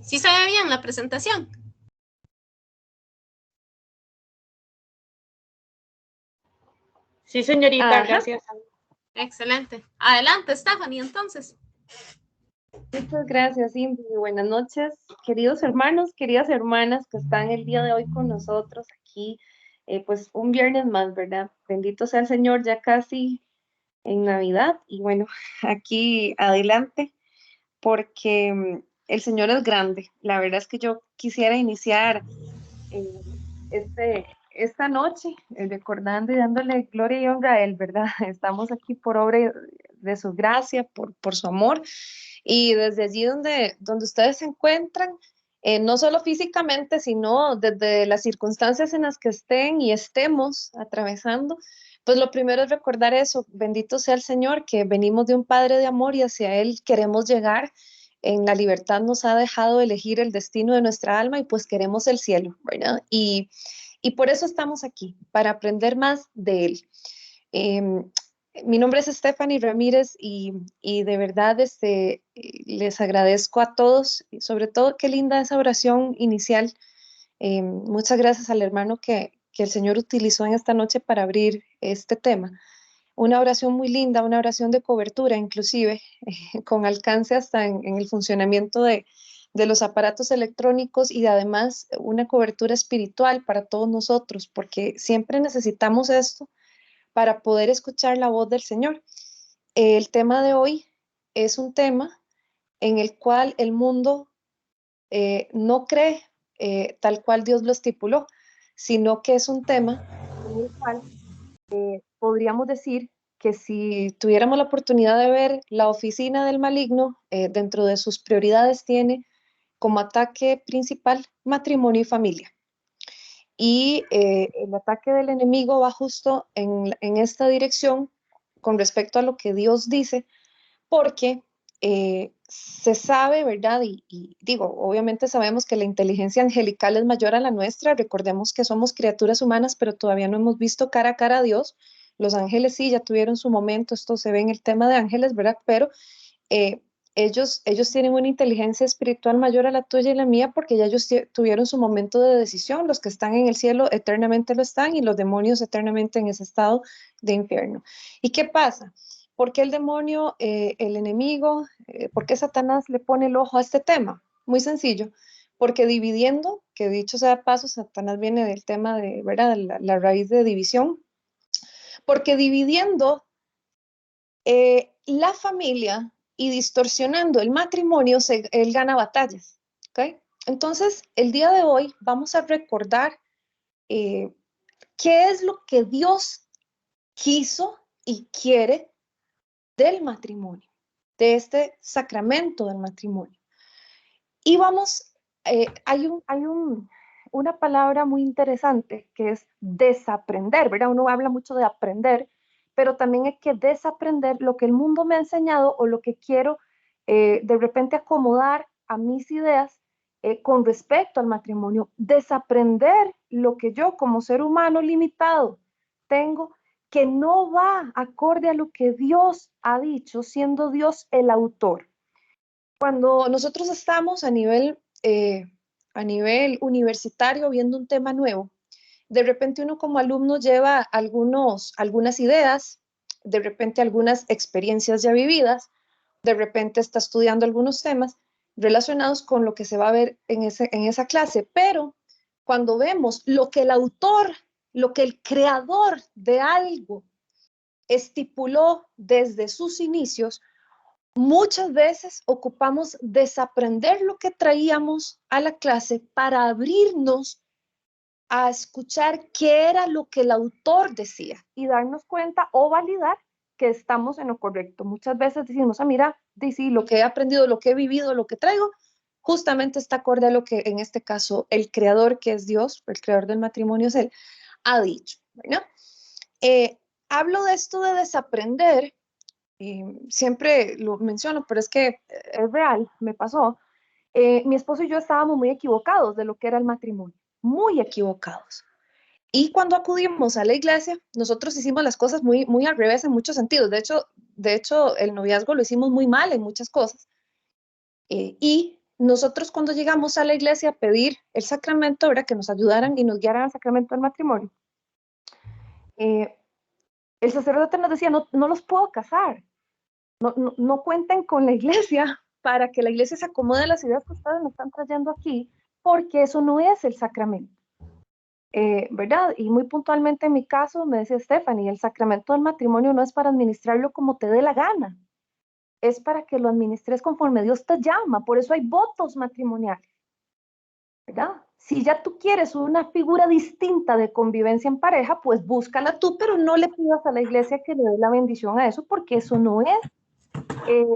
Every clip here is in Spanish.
¿Sí se ve bien la presentación? Sí, señorita, gracias. Excelente. Adelante, Stephanie, entonces. Muchas gracias, Cindy. Buenas noches, queridos hermanos, queridas hermanas que están el día de hoy con nosotros aquí, pues un viernes más, ¿verdad? Bendito sea el Señor, ya casi en Navidad. Y bueno, aquí adelante, porque el Señor es grande. La verdad es que yo quisiera iniciar esta noche recordando y dándole gloria y honra a Él, ¿verdad? Estamos aquí por obra de su gracia, por su amor. Y desde allí donde ustedes se encuentran, no solo físicamente, sino desde las circunstancias en las que estén y estemos atravesando, pues lo primero es recordar eso, bendito sea el Señor, que venimos de un Padre de amor y hacia Él queremos llegar. En la libertad nos ha dejado elegir el destino de nuestra alma y pues queremos el cielo, ¿verdad? Y por eso estamos aquí, para aprender más de Él. Mi nombre es Stephanie Ramírez y de verdad les agradezco a todos, y sobre todo qué linda esa oración inicial. Muchas gracias al hermano que el Señor utilizó en esta noche para abrir este tema. Una oración muy linda, una oración de cobertura inclusive, con alcance hasta en el funcionamiento de los aparatos electrónicos y además una cobertura espiritual para todos nosotros, porque siempre necesitamos esto para poder escuchar la voz del Señor. El tema de hoy es un tema en el cual el mundo no cree tal cual Dios lo estipuló, sino que es un tema en el cual podríamos decir que si tuviéramos la oportunidad de ver la oficina del maligno, dentro de sus prioridades tiene como ataque principal matrimonio y familia. Y el ataque del enemigo va justo en esta dirección con respecto a lo que Dios dice, porque se sabe, ¿verdad? Y digo, obviamente sabemos que la inteligencia angelical es mayor a la nuestra. Recordemos que somos criaturas humanas, pero todavía no hemos visto cara a cara a Dios. Los ángeles sí, ya tuvieron su momento, esto se ve en el tema de ángeles, ¿verdad? Pero eh, ellos tienen una inteligencia espiritual mayor a la tuya y la mía porque ya ellos tuvieron su momento de decisión. Los que están en el cielo eternamente lo están y los demonios eternamente en ese estado de infierno. ¿Y qué pasa? ¿Por qué el demonio, el enemigo, por qué Satanás le pone el ojo a este tema? Muy sencillo, porque dividiendo, que dicho sea de paso, Satanás viene del tema de, ¿verdad? La raíz de división, porque dividiendo la familia y distorsionando el matrimonio, él gana batallas. ¿Okay? Entonces, el día de hoy vamos a recordar qué es lo que Dios quiso y quiere del matrimonio, de este sacramento del matrimonio. Y vamos, una palabra muy interesante que es desaprender, ¿verdad? Uno habla mucho de aprender, pero también hay que desaprender lo que el mundo me ha enseñado o lo que quiero de repente acomodar a mis ideas con respecto al matrimonio. Desaprender lo que yo como ser humano limitado tengo que no va acorde a lo que Dios ha dicho, siendo Dios el autor. Cuando nosotros estamos a nivel universitario viendo un tema nuevo, de repente uno como alumno lleva algunas ideas, de repente algunas experiencias ya vividas, de repente está estudiando algunos temas relacionados con lo que se va a ver en esa clase, pero cuando vemos lo que el autor, lo que el creador de algo estipuló desde sus inicios, muchas veces ocupamos desaprender lo que traíamos a la clase para abrirnos a escuchar qué era lo que el autor decía y darnos cuenta o validar que estamos en lo correcto. Muchas veces decimos, mira, sí, lo que he aprendido, lo que he vivido, lo que traigo, justamente está acorde a lo que en este caso el creador, que es Dios, el creador del matrimonio es Él, ha dicho. ¿Verdad? Hablo de esto de desaprender. Siempre lo menciono, pero es que es real, me pasó. Mi esposo y yo estábamos muy equivocados de lo que era el matrimonio. muy equivocados. Y cuando acudimos a la iglesia, nosotros hicimos las cosas muy, muy al revés en muchos sentidos. De hecho, el noviazgo lo hicimos muy mal en muchas cosas. Y nosotros cuando llegamos a la iglesia a pedir el sacramento, ¿verdad? Que nos ayudaran y nos guiaran al sacramento del matrimonio, el sacerdote nos decía, no, no los puedo casar, no cuenten con la iglesia para que la iglesia se acomode a las ideas que ustedes me están trayendo aquí, porque eso no es el sacramento. ¿Verdad? Y muy puntualmente en mi caso me decía Stephanie, el sacramento del matrimonio no es para administrarlo como te dé la gana, es para que lo administres conforme Dios te llama, por eso hay votos matrimoniales, ¿verdad? Si ya tú quieres una figura distinta de convivencia en pareja, pues búscala tú, pero no le pidas a la iglesia que le dé la bendición a eso, porque eso no es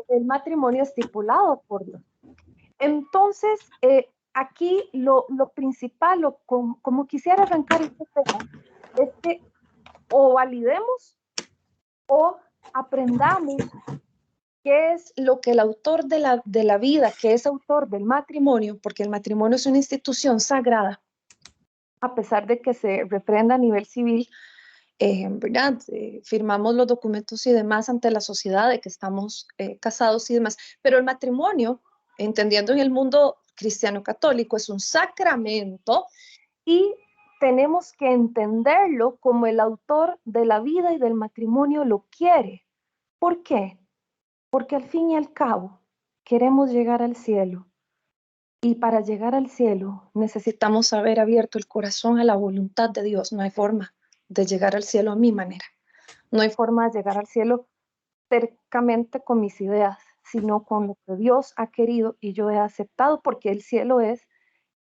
el matrimonio estipulado por Dios. Entonces, aquí lo principal, como quisiera arrancar este tema, es que o validemos o aprendamos qué es lo que el autor de la vida, que es autor del matrimonio, porque el matrimonio es una institución sagrada, a pesar de que se refrenda a nivel civil, ¿verdad? Firmamos los documentos y demás ante la sociedad de que estamos casados y demás, pero el matrimonio, entendiendo en el mundo cristiano católico, es un sacramento y tenemos que entenderlo como el autor de la vida y del matrimonio lo quiere. ¿Por qué? Porque al fin y al cabo queremos llegar al cielo y para llegar al cielo necesitamos haber abierto el corazón a la voluntad de Dios. No hay forma de llegar al cielo a mi manera. No hay forma de llegar al cielo tercamente con mis ideas, sino con lo que Dios ha querido y yo he aceptado, porque el cielo es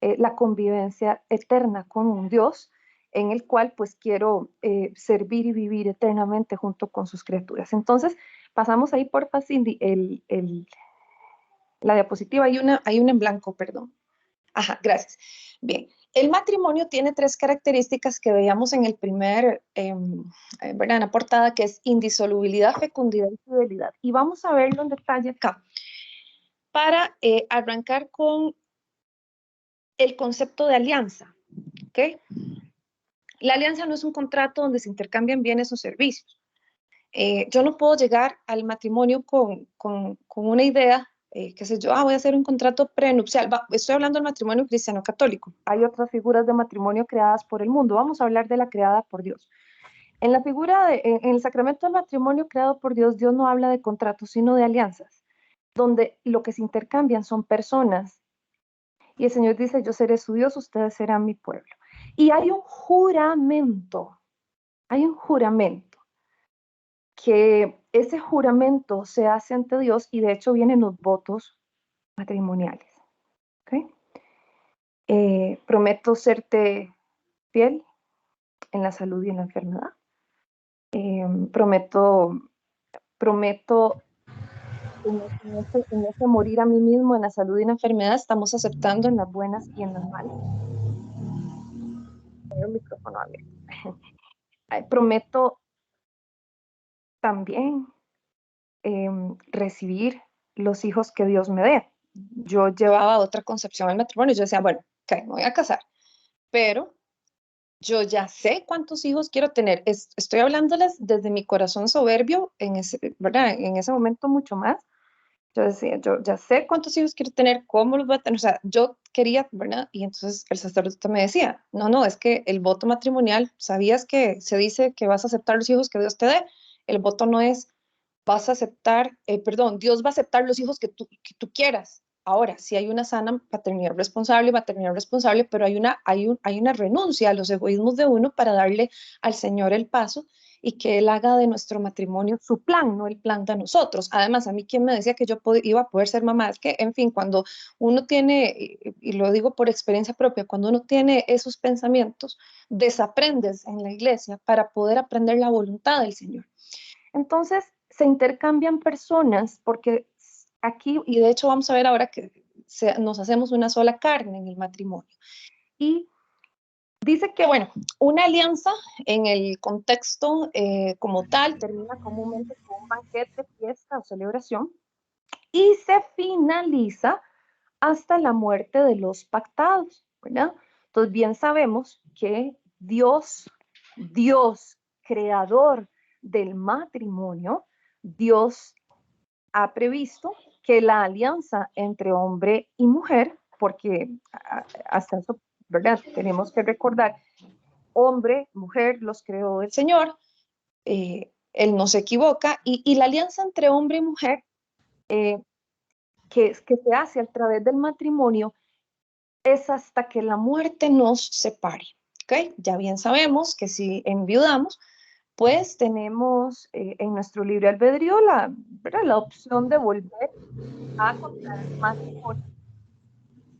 la convivencia eterna con un Dios en el cual pues quiero servir y vivir eternamente junto con sus criaturas. Entonces, pasamos ahí por Cindy, la diapositiva, hay una en blanco, perdón. Ajá, gracias. Bien, el matrimonio tiene 3 características que veíamos en el primer, ¿verdad? En la portada, que es indisolubilidad, fecundidad y fidelidad. Y vamos a verlo en detalle acá. Para arrancar con el concepto de alianza, ¿ok? La alianza no es un contrato donde se intercambian bienes o servicios. Yo no puedo llegar al matrimonio con una idea, qué sé yo, voy a hacer un contrato prenupcial. Estoy hablando del matrimonio cristiano católico. Hay otras figuras de matrimonio creadas por el mundo. Vamos a hablar de la creada por Dios. En la figura, en el sacramento del matrimonio creado por Dios, Dios no habla de contratos, sino de alianzas, donde lo que se intercambian son personas. Y el Señor dice, yo seré su Dios, ustedes serán mi pueblo. Y hay un juramento, que ese juramento se hace ante Dios y de hecho vienen los votos matrimoniales. ¿Okay? Prometo serte fiel en la salud y en la enfermedad. Prometo en ese morir a mí mismo en la salud y en la enfermedad, estamos aceptando en las buenas y en las malas. Tengo el micrófono abierto. Prometo también recibir los hijos que Dios me dé. Yo llevaba otra concepción del matrimonio. Yo decía, bueno, okay, me voy a casar, pero yo ya sé cuántos hijos quiero tener. Estoy hablándoles desde mi corazón soberbio, ¿verdad? En ese momento mucho más. Yo decía, yo ya sé cuántos hijos quiero tener, cómo los voy a tener. O sea, yo quería, ¿verdad? Y entonces el sacerdote me decía, no, es que el voto matrimonial, ¿sabías que se dice que vas a aceptar los hijos que Dios te dé? El voto no es vas a aceptar, Dios va a aceptar los hijos que tú quieras. Ahora, sí hay una sana paternidad responsable, pero hay una renuncia a los egoísmos de uno para darle al Señor el paso y que Él haga de nuestro matrimonio su plan, no el plan de nosotros. Además, a mí quien me decía que yo iba a poder ser mamá, es que, en fin, cuando uno tiene, y lo digo por experiencia propia, cuando uno tiene esos pensamientos, desaprendes en la iglesia para poder aprender la voluntad del Señor. Entonces, se intercambian personas porque aquí, y de hecho vamos a ver ahora que nos hacemos una sola carne en el matrimonio. Y dice que, bueno, una alianza en el contexto como tal termina comúnmente con un banquete, fiesta o celebración y se finaliza hasta la muerte de los pactados, ¿verdad? Entonces, bien sabemos que Dios, creador del matrimonio, Dios ha previsto que la alianza entre hombre y mujer, porque hasta eso, ¿verdad? Tenemos que recordar, hombre, mujer, los creó el Señor, Él no se equivoca, y la alianza entre hombre y mujer que se hace a través del matrimonio es hasta que la muerte nos separe. ¿Okay? Ya bien sabemos que si enviudamos, pues tenemos en nuestro libre albedrío la opción de volver a contraer matrimonio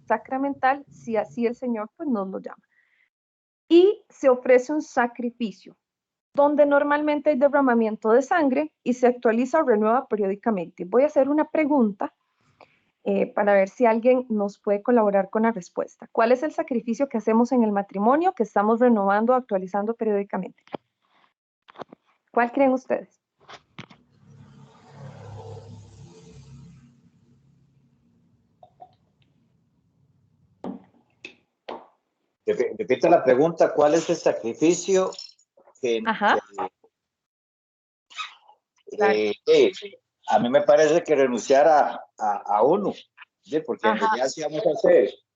sacramental, si así el Señor pues, nos lo llama. Y se ofrece un sacrificio, donde normalmente hay derramamiento de sangre y se actualiza o renueva periódicamente. Voy a hacer una pregunta para ver si alguien nos puede colaborar con la respuesta. ¿Cuál es el sacrificio que hacemos en el matrimonio que estamos renovando, actualizando periódicamente? ¿Cuál creen ustedes? Repito la pregunta, ¿cuál es el sacrificio que, Ajá. a mí me parece que renunciar a uno, ¿sí? Porque en realidad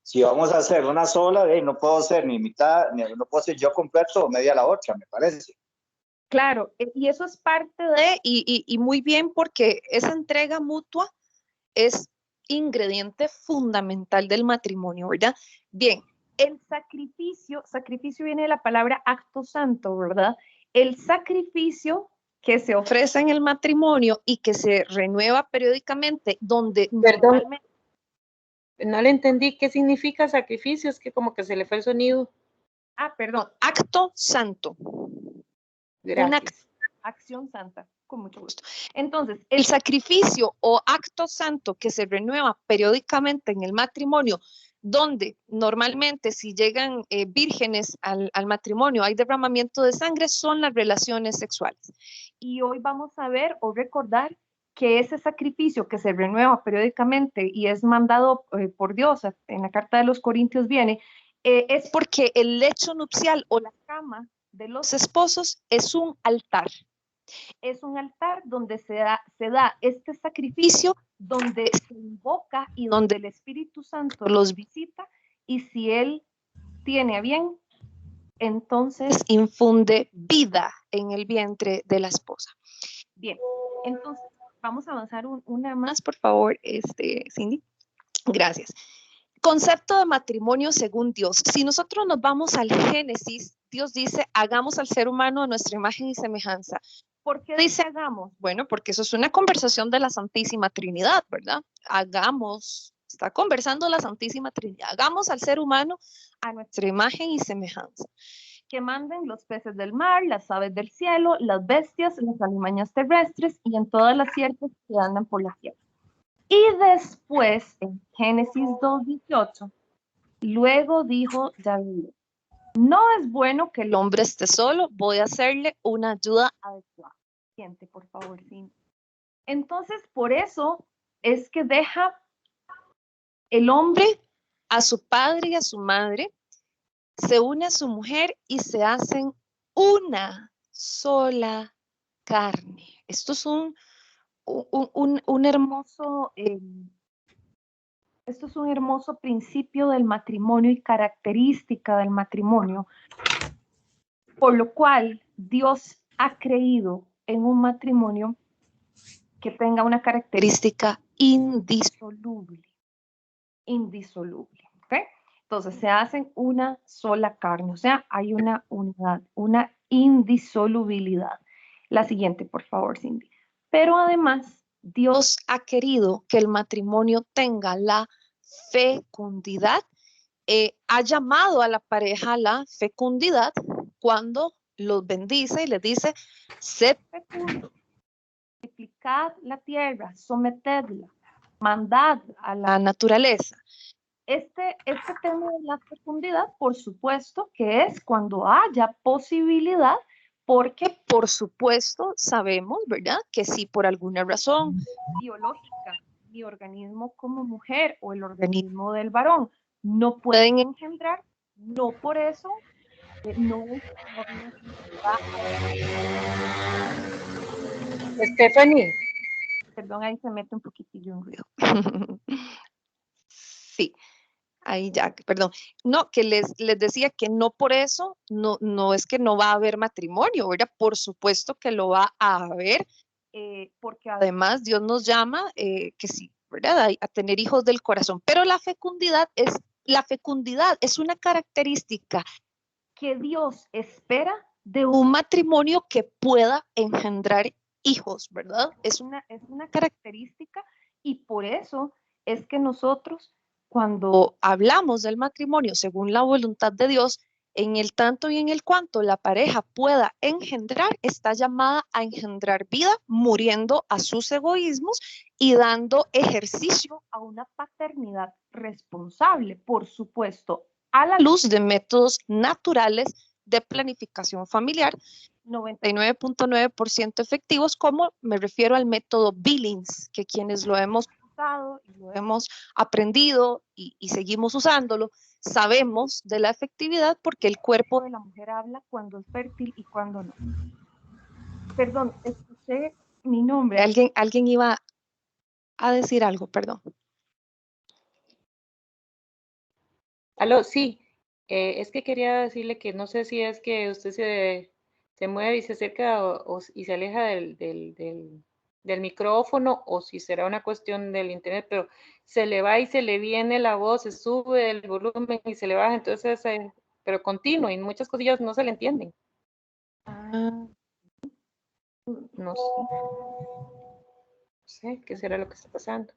si vamos a hacer una sola, no puedo ser ni mitad, no puedo ser yo completo o media la otra, me parece. Claro, y eso es parte de, y muy bien, porque esa entrega mutua es ingrediente fundamental del matrimonio, ¿verdad? Bien, el sacrificio viene de la palabra acto santo, ¿verdad? El sacrificio que se ofrece en el matrimonio y que se renueva periódicamente, donde Perdón, normalmente... no le entendí qué significa sacrificio, es que como que se le fue el sonido. Perdón, acto santo. Gracias. Una acción santa, con mucho gusto. Entonces, el sacrificio o acto santo que se renueva periódicamente en el matrimonio, donde normalmente si llegan vírgenes al matrimonio hay derramamiento de sangre, son las relaciones sexuales. Y hoy vamos a ver o recordar que ese sacrificio que se renueva periódicamente y es mandado por Dios, en la carta de los Corintios viene, es porque el lecho nupcial o la cama de los esposos es un altar. Es un altar donde se da este sacrificio, donde se invoca y donde el Espíritu Santo los visita, y si Él tiene a bien, entonces infunde vida en el vientre de la esposa. Bien, entonces vamos a avanzar una más, por favor, Cindy. Gracias. Concepto de matrimonio según Dios. Si nosotros nos vamos al Génesis, Dios dice, hagamos al ser humano a nuestra imagen y semejanza. ¿Por qué dice hagamos? Bueno, porque eso es una conversación de la Santísima Trinidad, ¿verdad? Está conversando la Santísima Trinidad. Hagamos al ser humano a nuestra imagen y semejanza. Que manden los peces del mar, las aves del cielo, las bestias, las alimañas terrestres y en todas las sierpes que andan por la tierra. Y después, en Génesis 2:18, luego dijo David, no es bueno que el hombre esté solo, voy a hacerle una ayuda adecuada. Siguiente, por favor, sí. Entonces, por eso es que deja el hombre a su padre y a su madre, se une a su mujer y se hacen una sola carne. Esto es un hermoso... Esto es un hermoso principio del matrimonio y característica del matrimonio, por lo cual Dios ha creído en un matrimonio que tenga una característica indisoluble. Indisoluble. ¿Okay? Entonces se hacen una sola carne, o sea, hay una unidad, una indisolubilidad. La siguiente, por favor, Cindy. Pero además, Dios ha querido que el matrimonio tenga la fecundidad, ha llamado a la pareja a la fecundidad cuando los bendice y les dice, sed fecundos, multiplicad la tierra, sometedla, mandad a la naturaleza. Este tema de la fecundidad, por supuesto, que es cuando haya posibilidad, porque por supuesto sabemos, ¿verdad?, que si por alguna razón biológica mi organismo como mujer o el organismo del varón no pueden engendrar, no por eso, no va. Stephanie, Perdón, ahí se mete un poquitillo en ruido. Sí, ahí ya, perdón. No, que les decía que no por eso, no es que no va a haber matrimonio, ¿verdad? Por supuesto que lo va a haber, porque además Dios nos llama, que sí, ¿verdad? A tener hijos del corazón, pero la fecundidad es una característica que Dios espera de un matrimonio que pueda engendrar hijos, ¿verdad? Es una característica y por eso es que nosotros, cuando hablamos del matrimonio según la voluntad de Dios, en el tanto y en el cuanto la pareja pueda engendrar, está llamada a engendrar vida, muriendo a sus egoísmos y dando ejercicio a una paternidad responsable, por supuesto, a la luz de métodos naturales de planificación familiar, 99.9% efectivos, como me refiero al método Billings, que quienes lo hemos usado y lo hemos aprendido y seguimos usándolo, sabemos de la efectividad porque el cuerpo de la mujer habla cuando es fértil y cuando no. Perdón, escuché mi nombre. Alguien iba a decir algo, perdón. aló, sí, es que quería decirle que no sé si es que usted se mueve y se acerca y se aleja del micrófono o si será una cuestión del internet, pero se le va y se le viene la voz, se sube el volumen y se le baja, entonces, pero continuo y muchas cosillas no se le entienden. No sé qué será lo que está pasando.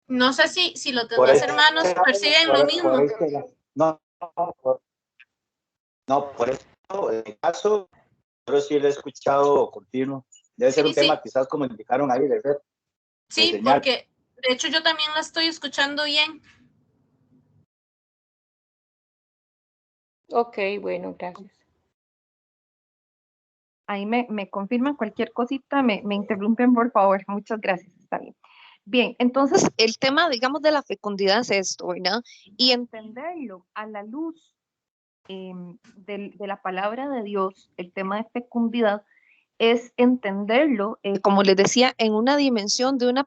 No sé si los Por demás eso- hermanos perciben lo mismo. Por eso, en mi caso, yo sí lo he escuchado continuo. Debe ser un Sí. tema quizás como indicaron ahí de ser. Sí, señal. porque de hecho yo también la estoy escuchando bien. Ok, bueno, gracias. Ahí me confirman cualquier cosita, me interrumpen, por favor. Muchas gracias, está bien. Bien, entonces el tema, digamos, de la fecundidad es esto, ¿verdad? Y entenderlo a la luz de la palabra de Dios, el tema de fecundidad, es entenderlo, como les decía, en una dimensión de una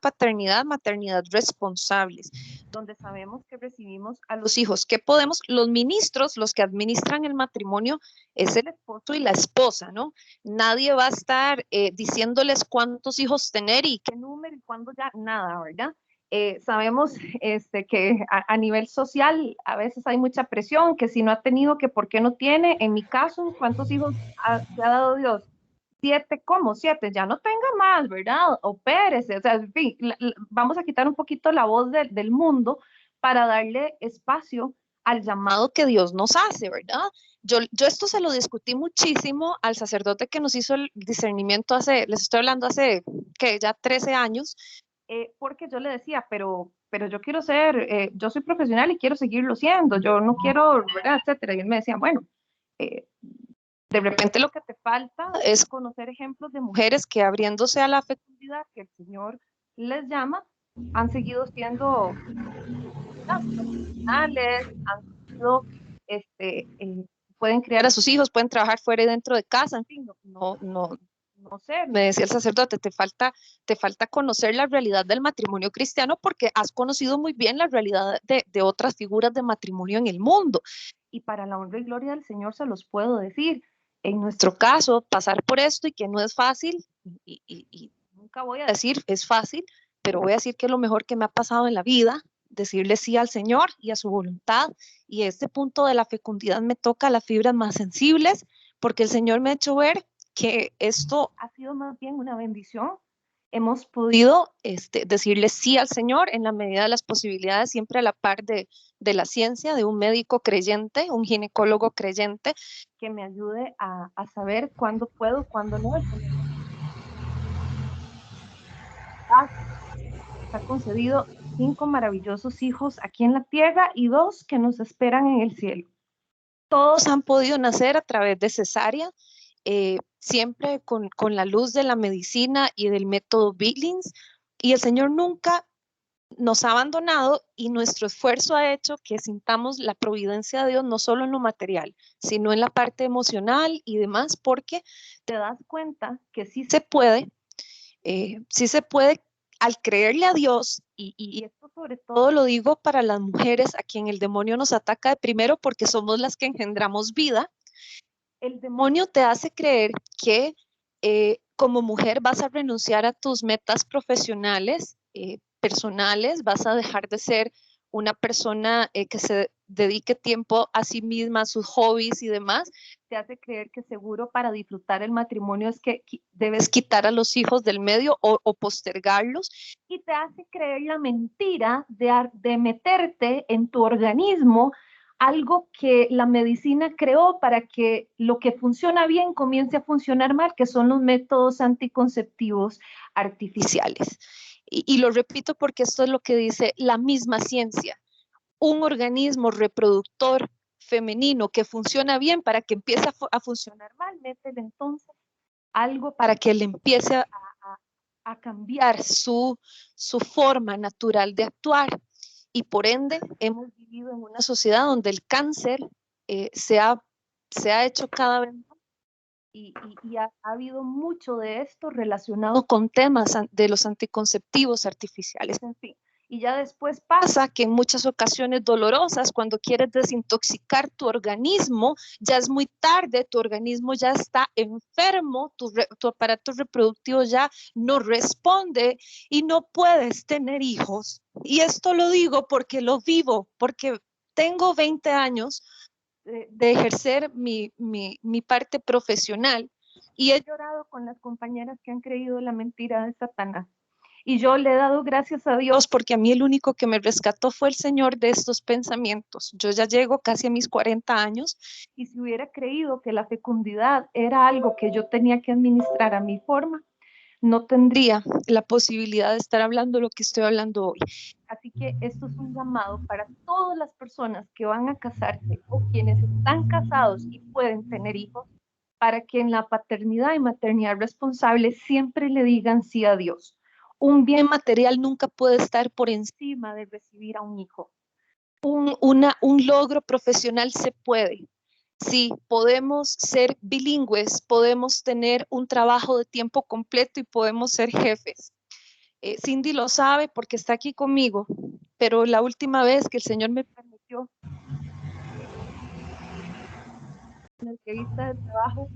maternidad responsables, donde sabemos que recibimos a los hijos. ¿Qué podemos? Los ministros, los que administran el matrimonio, es el esposo y la esposa, ¿no? Nadie va a estar diciéndoles cuántos hijos tener y qué número y cuándo ya, nada, ¿verdad? Sabemos que a nivel social a veces hay mucha presión, que si no ha tenido, que por qué no tiene. En mi caso, ¿cuántos hijos te ha dado Dios? 7, ¿cómo? 7, ya no tenga más, ¿verdad? Opérese, o sea, en fin, vamos a quitar un poquito la voz del mundo para darle espacio al llamado que Dios nos hace, ¿verdad? Yo esto se lo discutí muchísimo al sacerdote que nos hizo el discernimiento les estoy hablando hace, que ya 13 años, porque yo le decía, pero yo quiero ser, yo soy profesional y quiero seguirlo siendo, yo no quiero, ¿verdad? Etcétera. Y él me decía, bueno, de repente lo que te falta es conocer ejemplos de mujeres que abriéndose a la fecundidad que el Señor les llama, han seguido siendo profesionales, han sido, pueden criar a sus hijos, pueden trabajar fuera y dentro de casa, en fin, no sé, me decía el sacerdote, te falta conocer la realidad del matrimonio cristiano porque has conocido muy bien la realidad de otras figuras de matrimonio en el mundo. Y para la honra y gloria del Señor se los puedo decir. En nuestro caso, pasar por esto y que no es fácil, y nunca voy a decir es fácil, pero voy a decir que es lo mejor que me ha pasado en la vida, decirle sí al Señor y a su voluntad. Y este punto de la fecundidad me toca las fibras más sensibles, porque el Señor me ha hecho ver que esto ha sido más bien una bendición. Hemos podido decirle sí al Señor en la medida de las posibilidades, siempre a la par de la ciencia, de un médico creyente, un ginecólogo creyente, que me ayude a saber cuándo puedo, cuándo no. Ha concedido 5 maravillosos hijos aquí en la tierra y 2 que nos esperan en el cielo. Todos han podido nacer a través de cesárea, siempre con la luz de la medicina y del método Billings, y el Señor nunca nos ha abandonado y nuestro esfuerzo ha hecho que sintamos la providencia de Dios no solo en lo material, sino en la parte emocional y demás, porque te das cuenta que sí se puede al creerle a Dios, y esto sobre todo lo digo para las mujeres a quien el demonio nos ataca de primero porque somos las que engendramos vida. El demonio te hace creer que como mujer vas a renunciar a tus metas profesionales, personales, vas a dejar de ser una persona que se dedique tiempo a sí misma, a sus hobbies y demás. Te hace creer que seguro para disfrutar el matrimonio es que debes quitar a los hijos del medio o postergarlos, y te hace creer la mentira de meterte en tu organismo algo que la medicina creó para que lo que funciona bien comience a funcionar mal, que son los métodos anticonceptivos artificiales. Y lo repito porque esto es lo que dice la misma ciencia. Un organismo reproductor femenino que funciona bien, para que empiece a funcionar mal, métele entonces algo para que le empiece a cambiar su forma natural de actuar. Y por ende hemos vivido en una sociedad donde el cáncer se ha hecho cada vez más, y ha habido mucho de esto relacionado con temas de los anticonceptivos artificiales, en fin. Y ya después pasa que en muchas ocasiones dolorosas, cuando quieres desintoxicar tu organismo, ya es muy tarde, tu organismo ya está enfermo, tu aparato reproductivo ya no responde y no puedes tener hijos. Y esto lo digo porque lo vivo, porque tengo 20 años de ejercer mi parte profesional, y he llorado con las compañeras que han creído la mentira de Satanás. Y yo le he dado gracias a Dios porque a mí el único que me rescató fue el Señor de estos pensamientos. Yo ya llego casi a mis 40 años, y si hubiera creído que la fecundidad era algo que yo tenía que administrar a mi forma, no tendría la posibilidad de estar hablando lo que estoy hablando hoy. Así que esto es un llamado para todas las personas que van a casarse o quienes están casados y pueden tener hijos, para que en la paternidad y maternidad responsable siempre le digan sí a Dios. Un bien material nunca puede estar por encima de recibir a un hijo. Un logro profesional se puede. Sí, podemos ser bilingües, podemos tener un trabajo de tiempo completo y podemos ser jefes. Cindy lo sabe porque está aquí conmigo, pero la última vez que el Señor me permitió en la entrevista de trabajo,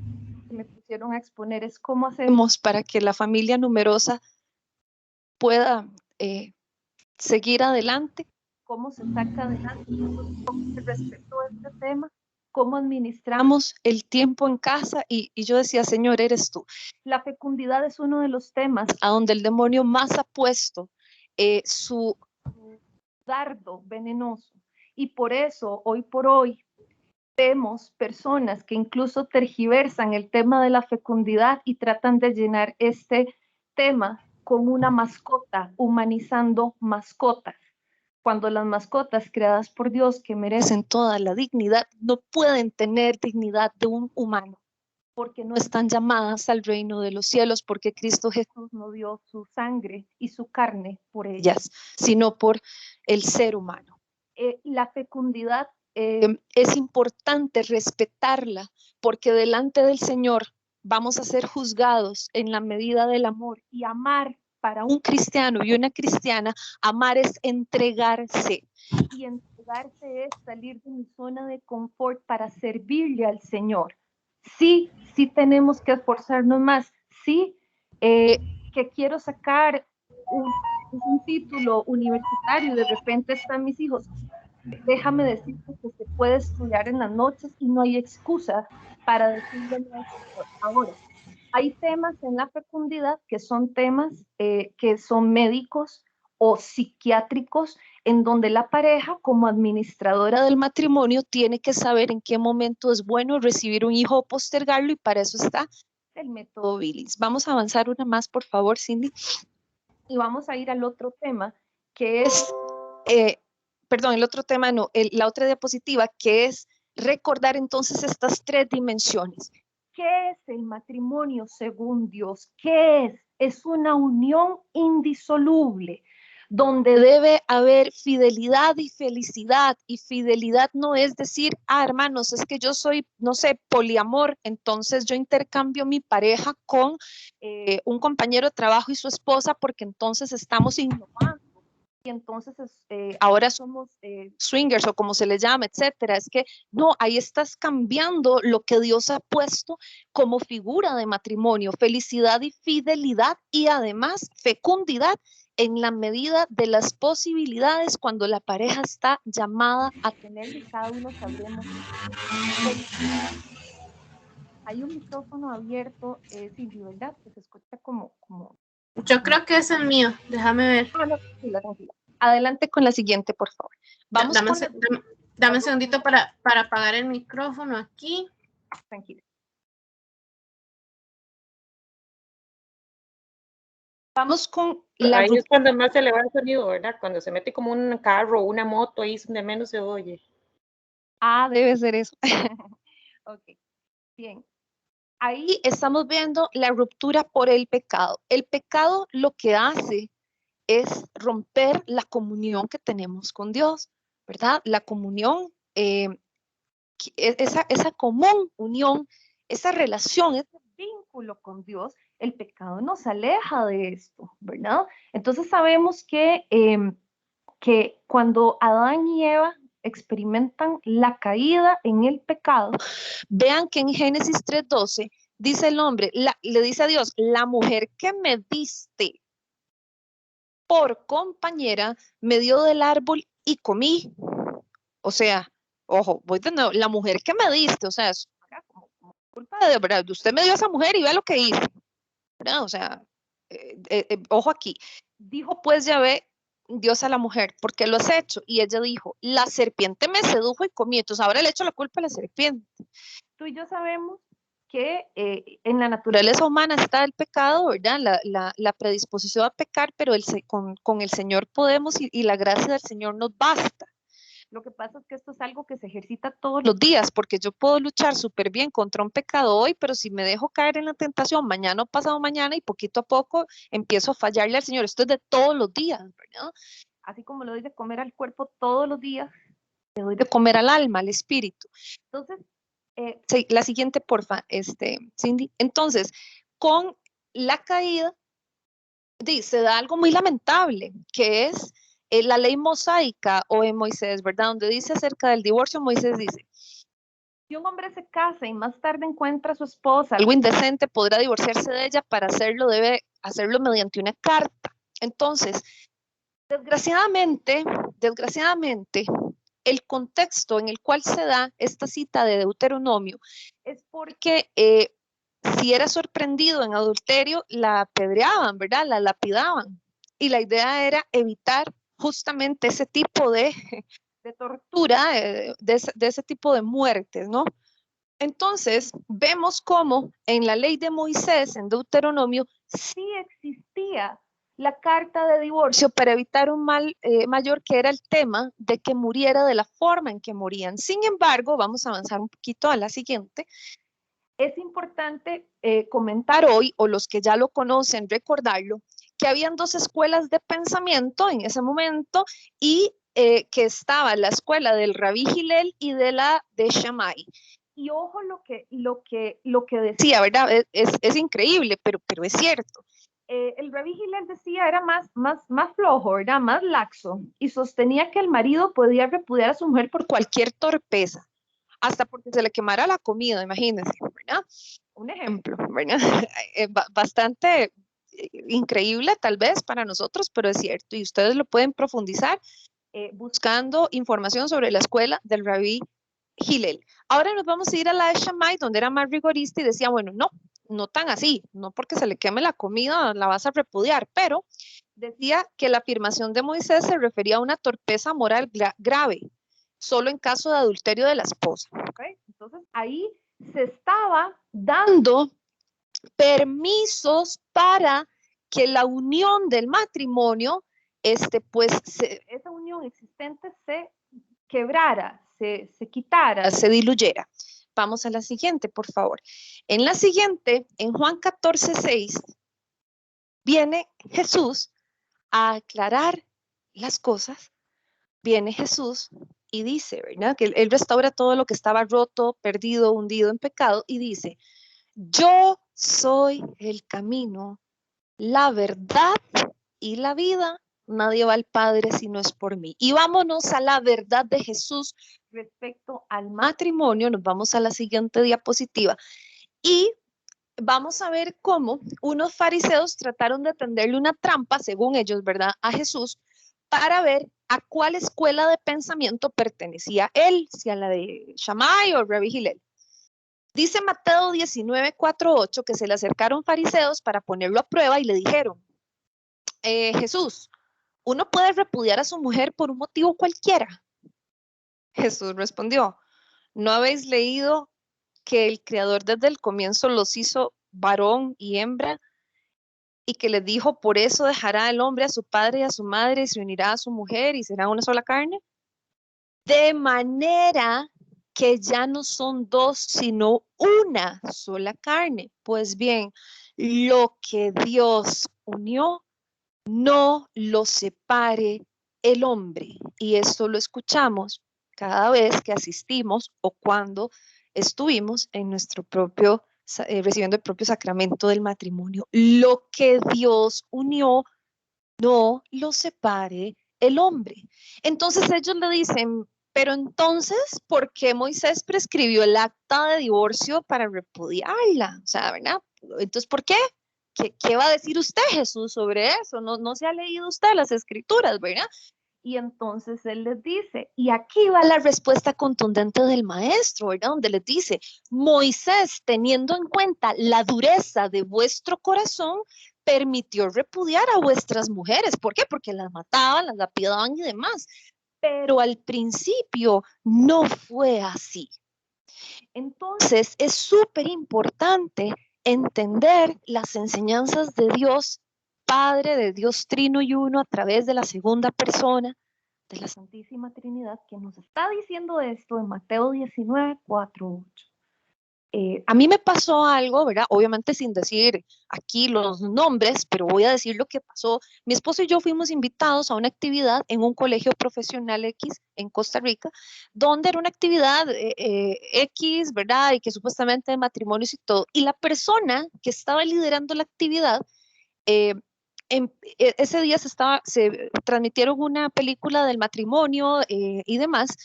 me pusieron a exponer es cómo hacemos para que la familia numerosa pueda seguir adelante, cómo se saca adelante, cómo se respetó este tema, cómo administramos el tiempo en casa, y yo decía, Señor, eres tú. La fecundidad es uno de los temas a donde el demonio más ha puesto su dardo venenoso, y por eso hoy por hoy vemos personas que incluso tergiversan el tema de la fecundidad y tratan de llenar este tema con una mascota, humanizando mascotas, cuando las mascotas creadas por Dios, que merecen toda la dignidad, no pueden tener dignidad de un humano, porque no están llamadas al reino de los cielos, porque Cristo Jesús no dio su sangre y su carne por ellas, sino por el ser humano. La fecundidad es importante respetarla, porque delante del Señor vamos a ser juzgados en la medida del amor, y amar para un cristiano y una cristiana, amar es entregarse, y entregarse es salir de mi zona de confort para servirle al Señor. Sí tenemos que esforzarnos más, sí, que quiero sacar un título universitario, de repente están mis hijos. Déjame decirte que se puede estudiar en las noches y no hay excusa para decirle no al Señor. Ahora, hay temas en la fecundidad que son temas que son médicos o psiquiátricos, en donde la pareja, como administradora del matrimonio, tiene que saber en qué momento es bueno recibir un hijo o postergarlo, y para eso está el método Billings. Vamos a avanzar una más, por favor, Cindy, y vamos a ir al otro tema, que es, el otro tema no, la otra diapositiva, que es recordar entonces estas tres dimensiones. ¿Qué es el matrimonio según Dios? ¿Qué es? Es una unión indisoluble, donde debe haber fidelidad y felicidad. Y fidelidad no es decir, hermanos, es que yo soy, no sé, poliamor, entonces yo intercambio mi pareja con un compañero de trabajo y su esposa porque entonces estamos innovando. Y entonces ahora somos swingers o como se les llama, etcétera. Es que no, ahí estás cambiando lo que Dios ha puesto como figura de matrimonio, felicidad y fidelidad y además fecundidad en la medida de las posibilidades cuando la pareja está llamada a tener y cada uno sabremos. Hay un micrófono abierto, Cindy, ¿verdad? Que se escucha como... Yo creo que es el mío. Déjame ver. No, tranquila, tranquila. Adelante con la siguiente, por favor. Vamos Dame un segundito para apagar el micrófono aquí. Tranquila. Vamos con la... Ahí es cuando más se le va el sonido, ¿verdad? Cuando se mete como un carro o una moto, ahí es donde menos se oye. Debe ser eso. Ok, bien. Ahí estamos viendo la ruptura por el pecado. El pecado lo que hace es romper la comunión que tenemos con Dios, ¿verdad? La comunión, esa común unión, esa relación, ese vínculo con Dios, el pecado nos aleja de esto, ¿verdad? Entonces sabemos que cuando Adán y Eva experimentan la caída en el pecado, vean que en Génesis 3:12 dice el hombre, le dice a Dios, la mujer que me diste por compañera me dio del árbol y comí. O sea, ojo, voy de nuevo, la mujer que me diste, o sea, es como culpa de Dios, ¿verdad? Usted me dio a esa mujer y vea lo que hice, ¿verdad? O sea, ojo aquí. Dijo pues Yahvé, Dios a la mujer, ¿por qué lo has hecho? Y ella dijo, la serpiente me sedujo y comí. Entonces ahora le echo la culpa a la serpiente. Tú y yo sabemos que en la naturaleza humana está el pecado, ¿verdad? La predisposición a pecar, pero con el Señor podemos y la gracia del Señor nos basta. Lo que pasa es que esto es algo que se ejercita todos los días, porque yo puedo luchar súper bien contra un pecado hoy, pero si me dejo caer en la tentación mañana o pasado mañana y poquito a poco empiezo a fallarle al Señor. Esto es de todos los días, ¿verdad? Así como le doy de comer al cuerpo todos los días, le doy de comer al alma, al espíritu. Entonces, sí, la siguiente, porfa, Cindy. Entonces, con la caída, se da algo muy lamentable, que es la ley mosaica o en Moisés, ¿verdad? Donde dice acerca del divorcio, Moisés dice, si un hombre se casa y más tarde encuentra a su esposa algo indecente, podrá divorciarse de ella, para hacerlo debe hacerlo mediante una carta. Entonces, desgraciadamente, el contexto en el cual se da esta cita de Deuteronomio es porque si era sorprendido en adulterio, la apedreaban, ¿verdad? La lapidaban. Y la idea era evitar justamente ese tipo de tortura, de ese tipo de muertes, ¿no? Entonces, vemos cómo en la ley de Moisés, en Deuteronomio, sí existía la carta de divorcio para evitar un mal mayor, que era el tema de que muriera de la forma en que morían. Sin embargo, vamos a avanzar un poquito a la siguiente. Es importante comentar hoy, o los que ya lo conocen, recordarlo, que habían dos escuelas de pensamiento en ese momento y que estaba la escuela del Rabí Hillel y de la de Shammai. Y ojo lo que decía, ¿verdad? Es increíble, pero es cierto. El Rabí Hillel decía, era más flojo, ¿verdad? Más laxo, y sostenía que el marido podía repudiar a su mujer por cualquier torpeza, hasta porque se le quemara la comida, imagínense, ¿verdad? Un ejemplo, ¿verdad? Bastante increíble tal vez para nosotros, pero es cierto, y ustedes lo pueden profundizar buscando información sobre la escuela del Rabí Hillel. Ahora nos vamos a ir a la de Shammai, donde era más rigorista y decía, bueno, no tan así, no porque se le queme la comida la vas a repudiar, pero decía que la afirmación de Moisés se refería a una torpeza moral grave, solo en caso de adulterio de la esposa. ¿Okay? Entonces ahí se estaba dando permisos para que la unión del matrimonio, esa unión existente se quebrara, se quitara, se diluyera. Vamos a la siguiente, por favor. En la siguiente, en Juan 14:6, viene Jesús a aclarar las cosas, viene Jesús y dice, ¿verdad? Que él restaura todo lo que estaba roto, perdido, hundido en pecado y dice, yo soy el camino, la verdad y la vida. Nadie va al Padre si no es por mí. Y vámonos a la verdad de Jesús respecto al matrimonio. Nos vamos a la siguiente diapositiva. Y vamos a ver cómo unos fariseos trataron de tenderle una trampa, según ellos, ¿verdad?, a Jesús, para ver a cuál escuela de pensamiento pertenecía él, si a la de Shammai o Rabbi Hillel. Dice Mateo 19, 4, 8 que se le acercaron fariseos para ponerlo a prueba y le dijeron, Jesús, ¿uno puede repudiar a su mujer por un motivo cualquiera? Jesús respondió, ¿no habéis leído que el Creador desde el comienzo los hizo varón y hembra y que les dijo, por eso dejará el hombre a su padre y a su madre y se unirá a su mujer y será una sola carne? De manera que ya no son dos, sino una sola carne. Pues bien, lo que Dios unió, no lo separe el hombre. Y esto lo escuchamos cada vez que asistimos o cuando estuvimos en nuestro propio, recibiendo el propio sacramento del matrimonio. Lo que Dios unió, no lo separe el hombre. Entonces ellos le dicen, pero entonces, ¿por qué Moisés prescribió el acta de divorcio para repudiarla? O sea, ¿verdad? Entonces, ¿por qué? ¿Qué va a decir usted, Jesús, sobre eso? No se ha leído usted las escrituras, ¿verdad? Y entonces él les dice, y aquí va la respuesta contundente del maestro, ¿verdad? Donde les dice, Moisés, teniendo en cuenta la dureza de vuestro corazón, permitió repudiar a vuestras mujeres. ¿Por qué? Porque las mataban, las lapidaban y demás. Pero al principio no fue así. Entonces es súper importante entender las enseñanzas de Dios Padre, de Dios Trino y Uno a través de la segunda persona de la Santísima Trinidad, que nos está diciendo esto en Mateo 19, 4, 8. A mí me pasó algo, ¿verdad? Obviamente sin decir aquí los nombres, pero voy a decir lo que pasó. Mi esposo y yo fuimos invitados a una actividad en un colegio profesional X en Costa Rica, donde era una actividad X, ¿verdad? Y que supuestamente de matrimonios y todo. Y la persona que estaba liderando la actividad, ese día se transmitieron una película del matrimonio y demás.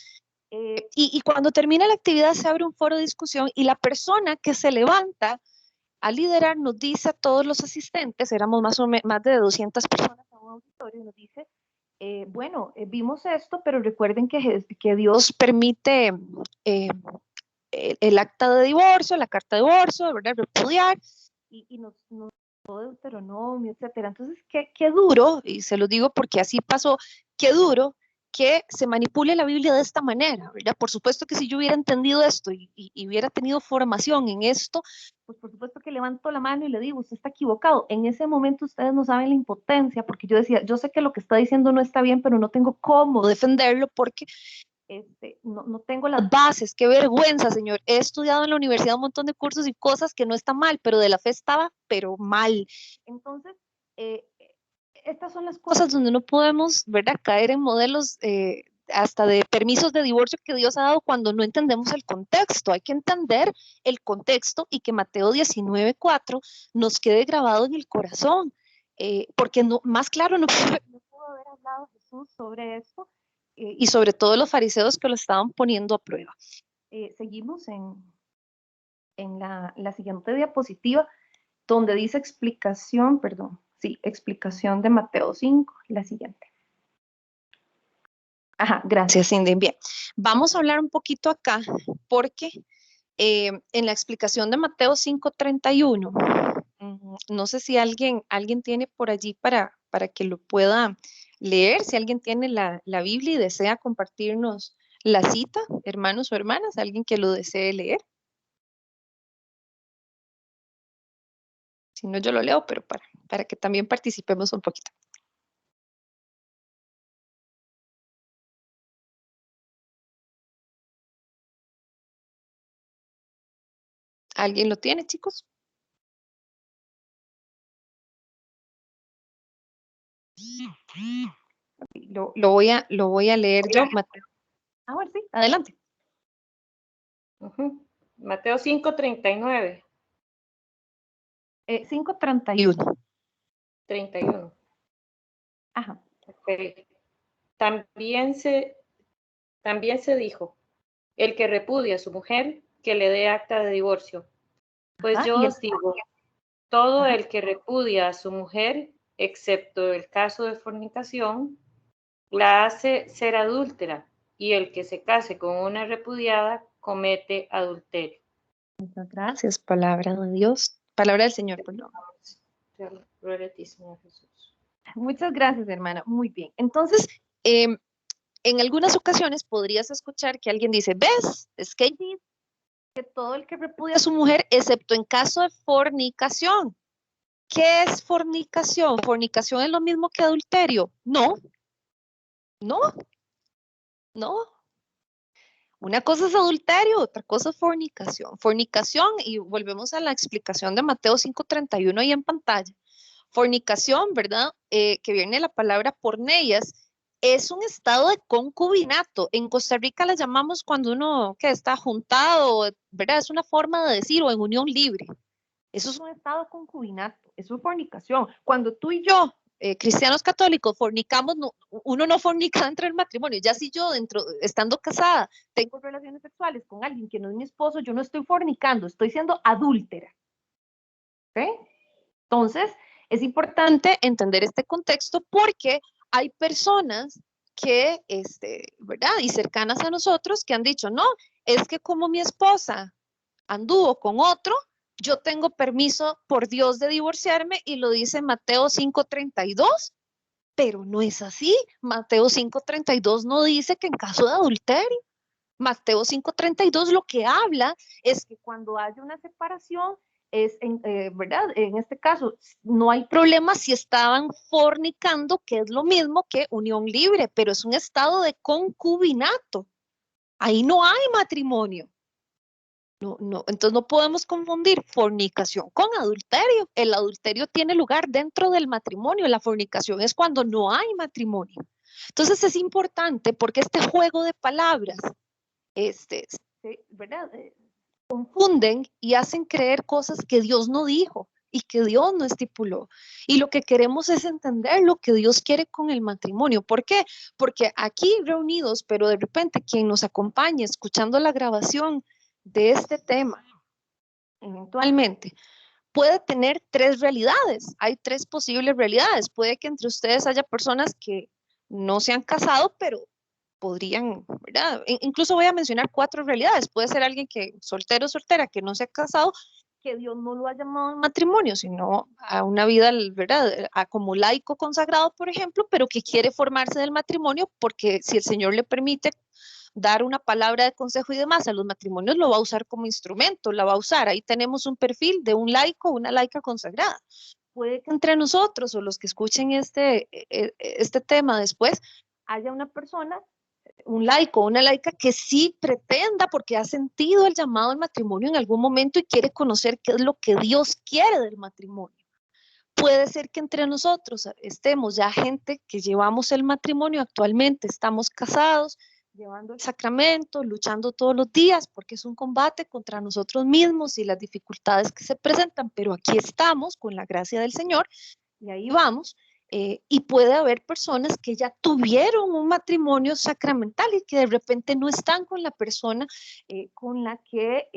Y cuando termina la actividad se abre un foro de discusión y la persona que se levanta a liderar nos dice a todos los asistentes, éramos más de 200 personas en un auditorio, nos dice, vimos esto, pero recuerden que Dios permite el acta de divorcio, la carta de divorcio, ¿verdad? Repudiar, y nos todo Deuteronomio, etcétera. Entonces, qué duro, y se lo digo porque así pasó, qué duro que se manipule la Biblia de esta manera, ¿verdad? Por supuesto que si yo hubiera entendido esto y hubiera tenido formación en esto, pues por supuesto que levanto la mano y le digo, usted está equivocado. En ese momento ustedes no saben la impotencia, porque yo decía, yo sé que lo que está diciendo no está bien, pero no tengo cómo defenderlo porque no tengo las bases. Qué vergüenza, señor. He estudiado en la universidad un montón de cursos y cosas que no están mal, pero de la fe estaba, pero mal. Entonces, estas son las cosas donde no podemos, ¿verdad?, caer en modelos hasta de permisos de divorcio que Dios ha dado cuando no entendemos el contexto. Hay que entender el contexto y que Mateo 19:4 nos quede grabado en el corazón, porque más claro no puedo haber hablado Jesús sobre esto y sobre todo los fariseos que lo estaban poniendo a prueba. Seguimos en la siguiente diapositiva, donde dice explicación de Mateo 5, la siguiente. Ajá, gracias, Cindy. Bien, vamos a hablar un poquito acá, porque en la explicación de Mateo 5:31, no sé si alguien tiene por allí para que lo pueda leer, si alguien tiene la Biblia y desea compartirnos la cita, hermanos o hermanas, alguien que lo desee leer. Si no, yo lo leo, pero para que también participemos un poquito. ¿Alguien lo tiene, chicos? Lo voy a leer yo, Mateo. Bueno, sí, adelante. Mateo 5:39. 5:31. 31. Ajá. Okay. También se dijo, el que repudia a su mujer, que le dé acta de divorcio. Pues Ajá, yo os digo, todo el que repudia a su mujer, excepto el caso de fornicación, la hace ser adúltera, y el que se case con una repudiada comete adulterio. Muchas gracias, palabra de Dios. Palabra del Señor, perdón. Gloria a ti, Señor Jesús. Muchas gracias, hermana. Muy bien. Entonces, en algunas ocasiones podrías escuchar que alguien dice, ¿ves? Es que dice que todo el que repudia a su mujer, excepto en caso de fornicación. ¿Qué es fornicación? ¿Fornicación es lo mismo que adulterio? No. Una cosa es adulterio, otra cosa es fornicación. Fornicación, y volvemos a la explicación de Mateo 5:31 ahí en pantalla. Fornicación, ¿verdad? Que viene la palabra porneias, es un estado de concubinato. En Costa Rica la llamamos cuando uno que está juntado, ¿verdad? Es una forma de decir, o en unión libre. Eso es un estado de concubinato, eso es fornicación. Cuando tú y yo, cristianos católicos, fornicamos, no, uno no fornica dentro del matrimonio. Ya si yo, estando casada, tengo relaciones sexuales con alguien que no es mi esposo, yo no estoy fornicando, estoy siendo adúltera. ¿Okay? Entonces, es importante entender este contexto porque hay personas que, ¿verdad? Y cercanas a nosotros que han dicho, no, es que como mi esposa anduvo con otro, yo tengo permiso por Dios de divorciarme y lo dice Mateo 5:32, pero no es así. Mateo 5:32 no dice que en caso de adulterio. Mateo 5:32 lo que habla es que cuando haya una separación, ¿verdad? En este caso, no hay problema si estaban fornicando, que es lo mismo que unión libre, pero es un estado de concubinato. Ahí no hay matrimonio. No, entonces no podemos confundir fornicación con adulterio. El adulterio tiene lugar dentro del matrimonio, la fornicación es cuando no hay matrimonio. Entonces es importante porque este juego de palabras, ¿verdad? Confunden y hacen creer cosas que Dios no dijo y que Dios no estipuló. Y lo que queremos es entender lo que Dios quiere con el matrimonio. ¿Por qué? Porque aquí reunidos, pero de repente quien nos acompañe escuchando la grabación de este tema, eventualmente, puede tener tres realidades. Hay tres posibles realidades. Puede que entre ustedes haya personas que no se han casado, pero podrían, ¿verdad? Incluso voy a mencionar cuatro realidades. Puede ser alguien que, soltero o soltera, que no se ha casado, que Dios no lo ha llamado a matrimonio, sino a una vida, ¿verdad? Como laico consagrado, por ejemplo, pero que quiere formarse del matrimonio porque si el Señor le permite dar una palabra de consejo y demás a los matrimonios, lo va a usar como instrumento, la va a usar. Ahí tenemos un perfil de un laico, una laica consagrada. Puede que entre nosotros o los que escuchen este tema después, haya una persona, un laico, una laica que sí pretenda porque ha sentido el llamado al matrimonio en algún momento y quiere conocer qué es lo que Dios quiere del matrimonio. Puede ser que entre nosotros estemos ya gente que llevamos el matrimonio actualmente, estamos casados, llevando el sacramento, luchando todos los días, porque es un combate contra nosotros mismos y las dificultades que se presentan, pero aquí estamos con la gracia del Señor y ahí vamos. Y puede haber personas que ya tuvieron un matrimonio sacramental y que de repente no están con la persona con la que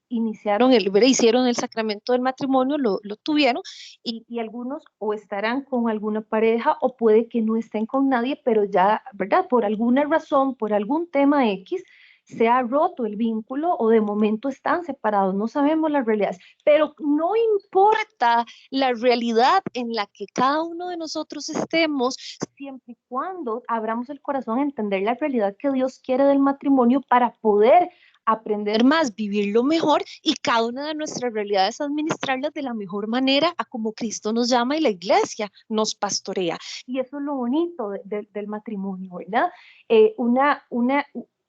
hicieron el sacramento del matrimonio, lo tuvieron, y algunos o estarán con alguna pareja o puede que no estén con nadie, pero ya, ¿verdad? Por alguna razón, por algún tema X, se ha roto el vínculo o de momento están separados, no sabemos las realidades, pero no importa la realidad en la que cada uno de nosotros estemos, siempre y cuando abramos el corazón a entender la realidad que Dios quiere del matrimonio para poder aprender más, vivirlo mejor y cada una de nuestras realidades administrarlas de la mejor manera a como Cristo nos llama y la iglesia nos pastorea. Y eso es lo bonito del matrimonio, ¿verdad?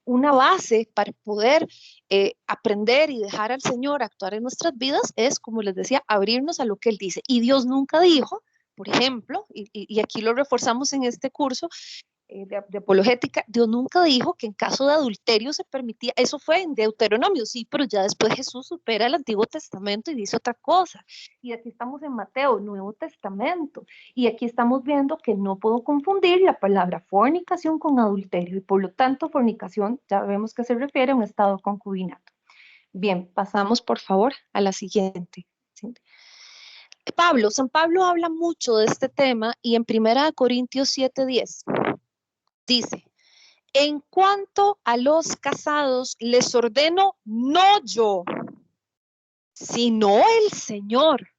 Una base para poder aprender y dejar al Señor actuar en nuestras vidas es, como les decía, abrirnos a lo que Él dice. Y Dios nunca dijo por ejemplo, y aquí lo reforzamos en este curso de apologética, Dios nunca dijo que en caso de adulterio se permitía, eso fue en Deuteronomio, sí, pero ya después Jesús supera el Antiguo Testamento y dice otra cosa. Y aquí estamos en Mateo, Nuevo Testamento, y aquí estamos viendo que no puedo confundir la palabra fornicación con adulterio, y por lo tanto fornicación ya vemos que se refiere a un estado de concubinato. Bien, pasamos por favor a la siguiente. San Pablo habla mucho de este tema y en 1 Corintios 7:10 dice: en cuanto a los casados, les ordeno, no yo, sino el Señor,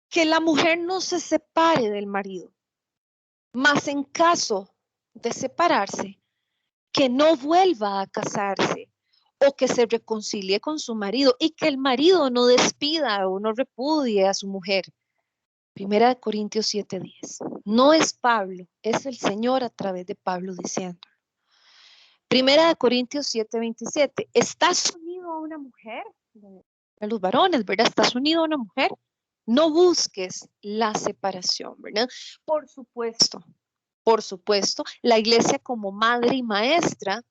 que la mujer no se separe del marido, mas en caso de separarse, que no vuelva a casarse o que se reconcilie con su marido y que el marido no despida o no repudie a su mujer. 1 Corintios 7:10. No es Pablo, es el Señor a través de Pablo diciendo. 1 Corintios 7:27. ¿Estás unido a una mujer? A los varones, ¿verdad? ¿Estás unido a una mujer? No busques la separación, ¿verdad? Por supuesto, la iglesia como madre y maestra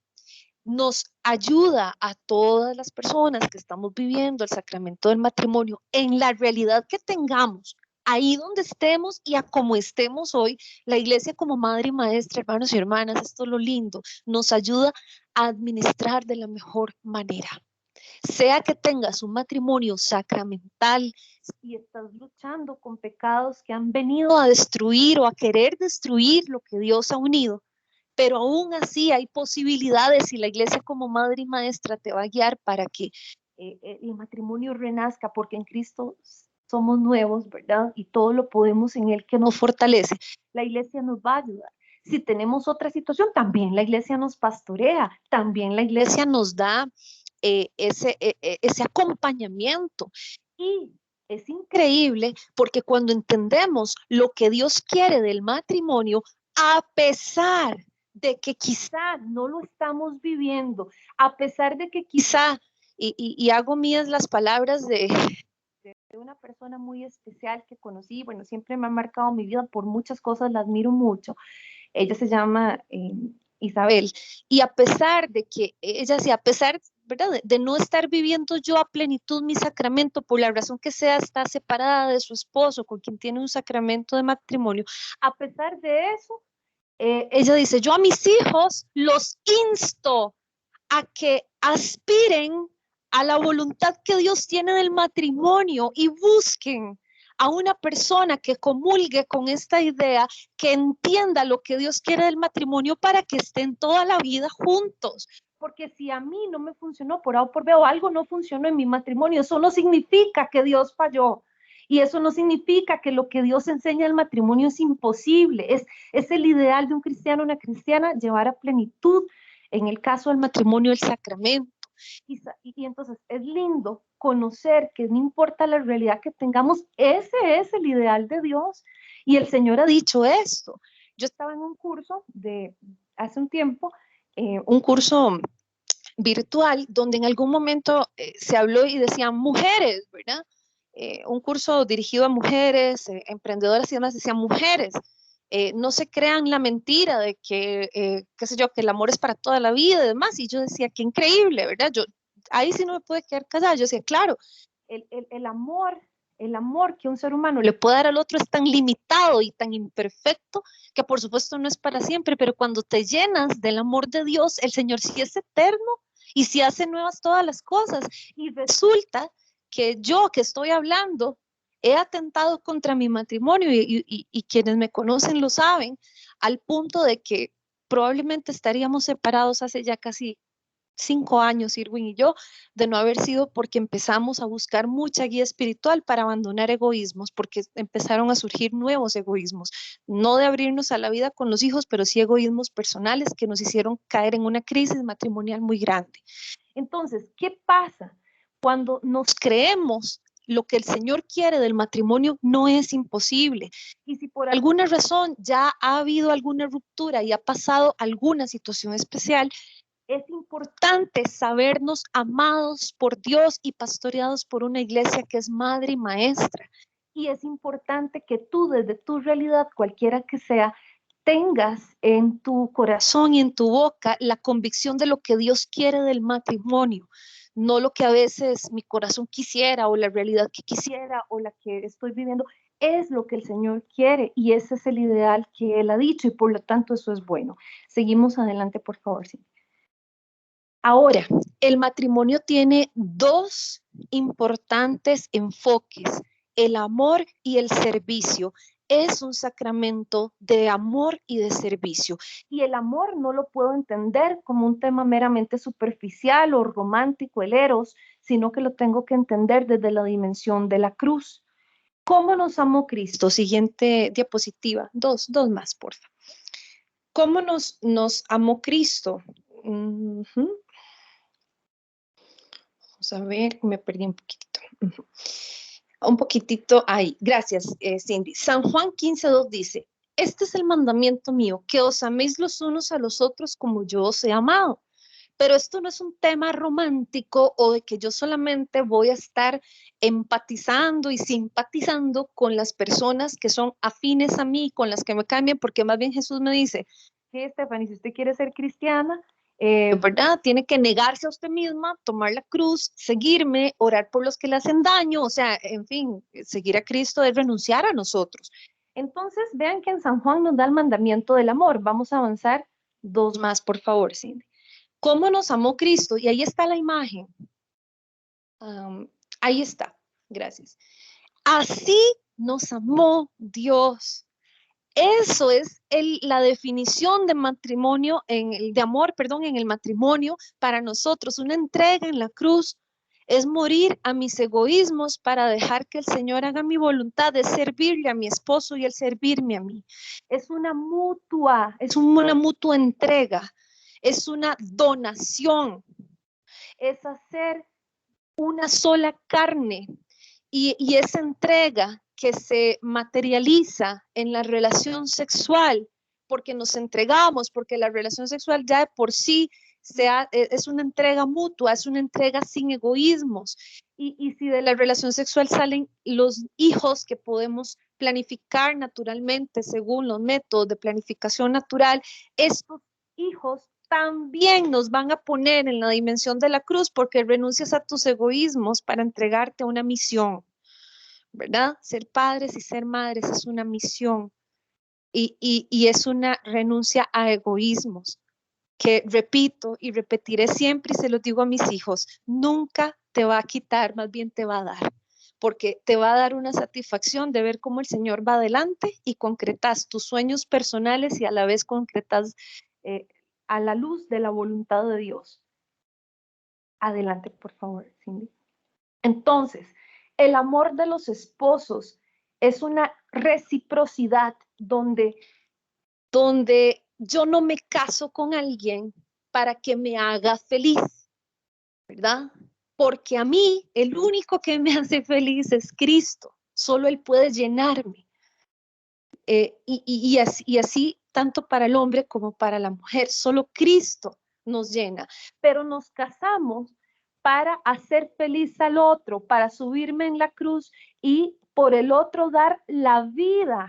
nos ayuda a todas las personas que estamos viviendo el sacramento del matrimonio en la realidad que tengamos, ahí donde estemos y a como estemos hoy. La iglesia como madre y maestra, hermanos y hermanas, esto es lo lindo, nos ayuda a administrar de la mejor manera. Sea que tengas un matrimonio sacramental y estás luchando con pecados que han venido a destruir o a querer destruir lo que Dios ha unido, pero aún así hay posibilidades y la iglesia como madre y maestra te va a guiar para que el matrimonio renazca, porque en Cristo somos nuevos, ¿verdad? Y todo lo podemos en Él que nos fortalece. La iglesia nos va a ayudar. Si tenemos otra situación, también la iglesia nos pastorea, también la iglesia nos da ese acompañamiento. Y es increíble porque cuando entendemos lo que Dios quiere del matrimonio, a pesar de que quizá no lo estamos viviendo, a pesar de que quizá, y hago mías las palabras de una persona muy especial que conocí, bueno, siempre me ha marcado mi vida por muchas cosas, la admiro mucho. Ella se llama Isabel, y a pesar de que ella, sí, a pesar, ¿verdad?, de no estar viviendo yo a plenitud mi sacramento, por la razón que sea, está separada de su esposo, con quien tiene un sacramento de matrimonio, a pesar de eso, ella dice, yo a mis hijos los insto a que aspiren a la voluntad que Dios tiene del matrimonio y busquen a una persona que comulgue con esta idea, que entienda lo que Dios quiere del matrimonio para que estén toda la vida juntos. Porque si a mí no me funcionó por A o por B o algo no funcionó en mi matrimonio, eso no significa que Dios falló. Y eso no significa que lo que Dios enseña del matrimonio es imposible. Es el ideal de un cristiano o una cristiana llevar a plenitud, en el caso del matrimonio, el sacramento. Y entonces es lindo conocer que no importa la realidad que tengamos, ese es el ideal de Dios. Y el Señor ha dicho esto. Yo estaba en un curso de hace un tiempo, un curso virtual, donde en algún momento se habló y decían mujeres, ¿verdad? Un curso dirigido a mujeres, emprendedoras y demás, decían mujeres. No se crean la mentira de que, qué sé yo, que el amor es para toda la vida y demás. Y yo decía, qué increíble, ¿verdad? Yo ahí sí no me pude quedar callada. Yo decía, claro, el amor que un ser humano le puede dar al otro es tan limitado y tan imperfecto que por supuesto no es para siempre, pero cuando te llenas del amor de Dios, el Señor sí es eterno y sí hace nuevas todas las cosas. Y resulta que yo que estoy hablando he atentado contra mi matrimonio y quienes me conocen lo saben, al punto de que probablemente estaríamos separados hace ya casi 5 años, Irwin y yo, de no haber sido porque empezamos a buscar mucha guía espiritual para abandonar egoísmos, porque empezaron a surgir nuevos egoísmos, no de abrirnos a la vida con los hijos, pero sí egoísmos personales que nos hicieron caer en una crisis matrimonial muy grande. Entonces, ¿qué pasa? Cuando nos creemos lo que el Señor quiere del matrimonio, no es imposible. Y si por alguna razón ya ha habido alguna ruptura y ha pasado alguna situación especial, es importante sabernos amados por Dios y pastoreados por una iglesia que es madre y maestra, Y es importante que tú, desde tu realidad, cualquiera que sea, tengas en tu corazón y en tu boca la convicción de lo que Dios quiere del matrimonio, no lo que a veces mi corazón quisiera o la realidad que quisiera o la que estoy viviendo, es lo que el Señor quiere y ese es el ideal que Él ha dicho y por lo tanto eso es bueno. Seguimos adelante, por favor. Sí. Ahora, el matrimonio tiene dos importantes enfoques, el amor y el servicio. Es un sacramento de amor y de servicio. Y el amor no lo puedo entender como un tema meramente superficial o romántico, el eros, sino que lo tengo que entender desde la dimensión de la cruz. ¿Cómo nos amó Cristo? Siguiente diapositiva. Dos más, por favor. ¿Cómo nos amó Cristo? Vamos a ver, me perdí un poquitito. Un poquitito ahí. Gracias, Cindy. San Juan 15:2 dice, este es el mandamiento mío, que os améis los unos a los otros como yo os he amado. Pero esto no es un tema romántico o de que yo solamente voy a estar empatizando y simpatizando con las personas que son afines a mí, con las que me cambian, porque más bien Jesús me dice, que Stephanie, si usted quiere ser cristiana, ¿verdad? Tiene que negarse a usted misma, tomar la cruz, seguirme, orar por los que le hacen daño, o sea, en fin, seguir a Cristo es renunciar a nosotros. Entonces, vean que en San Juan nos da el mandamiento del amor. Vamos a avanzar dos más, por favor, Cindy. ¿Cómo nos amó Cristo? Y ahí está la imagen. Ahí está, gracias. Así nos amó Dios. Eso es la definición de matrimonio, de amor, perdón, en el matrimonio para nosotros. Una entrega en la cruz es morir a mis egoísmos para dejar que el Señor haga mi voluntad de servirle a mi esposo y el servirme a mí. Es una mutua entrega, es una donación, es hacer una sola carne y esa entrega que se materializa en la relación sexual, porque nos entregamos, porque la relación sexual ya de por sí es una entrega mutua, es una entrega sin egoísmos. Y si de la relación sexual salen los hijos que podemos planificar naturalmente según los métodos de planificación natural, estos hijos también nos van a poner en la dimensión de la cruz porque renuncias a tus egoísmos para entregarte a una misión. ¿Verdad? Ser padres y ser madres es una misión y es una renuncia a egoísmos que repito y repetiré siempre y se lo digo a mis hijos, nunca te va a quitar, más bien te va a dar, porque te va a dar una satisfacción de ver cómo el Señor va adelante y concretas tus sueños personales y a la vez concretas a la luz de la voluntad de Dios. Adelante, por favor, Cindy. Entonces, el amor de los esposos es una reciprocidad donde yo no me caso con alguien para que me haga feliz, ¿verdad? Porque a mí el único que me hace feliz es Cristo, solo Él puede llenarme. Y así, tanto para el hombre como para la mujer, solo Cristo nos llena, pero nos casamos para hacer feliz al otro, para subirme en la cruz y por el otro dar la vida.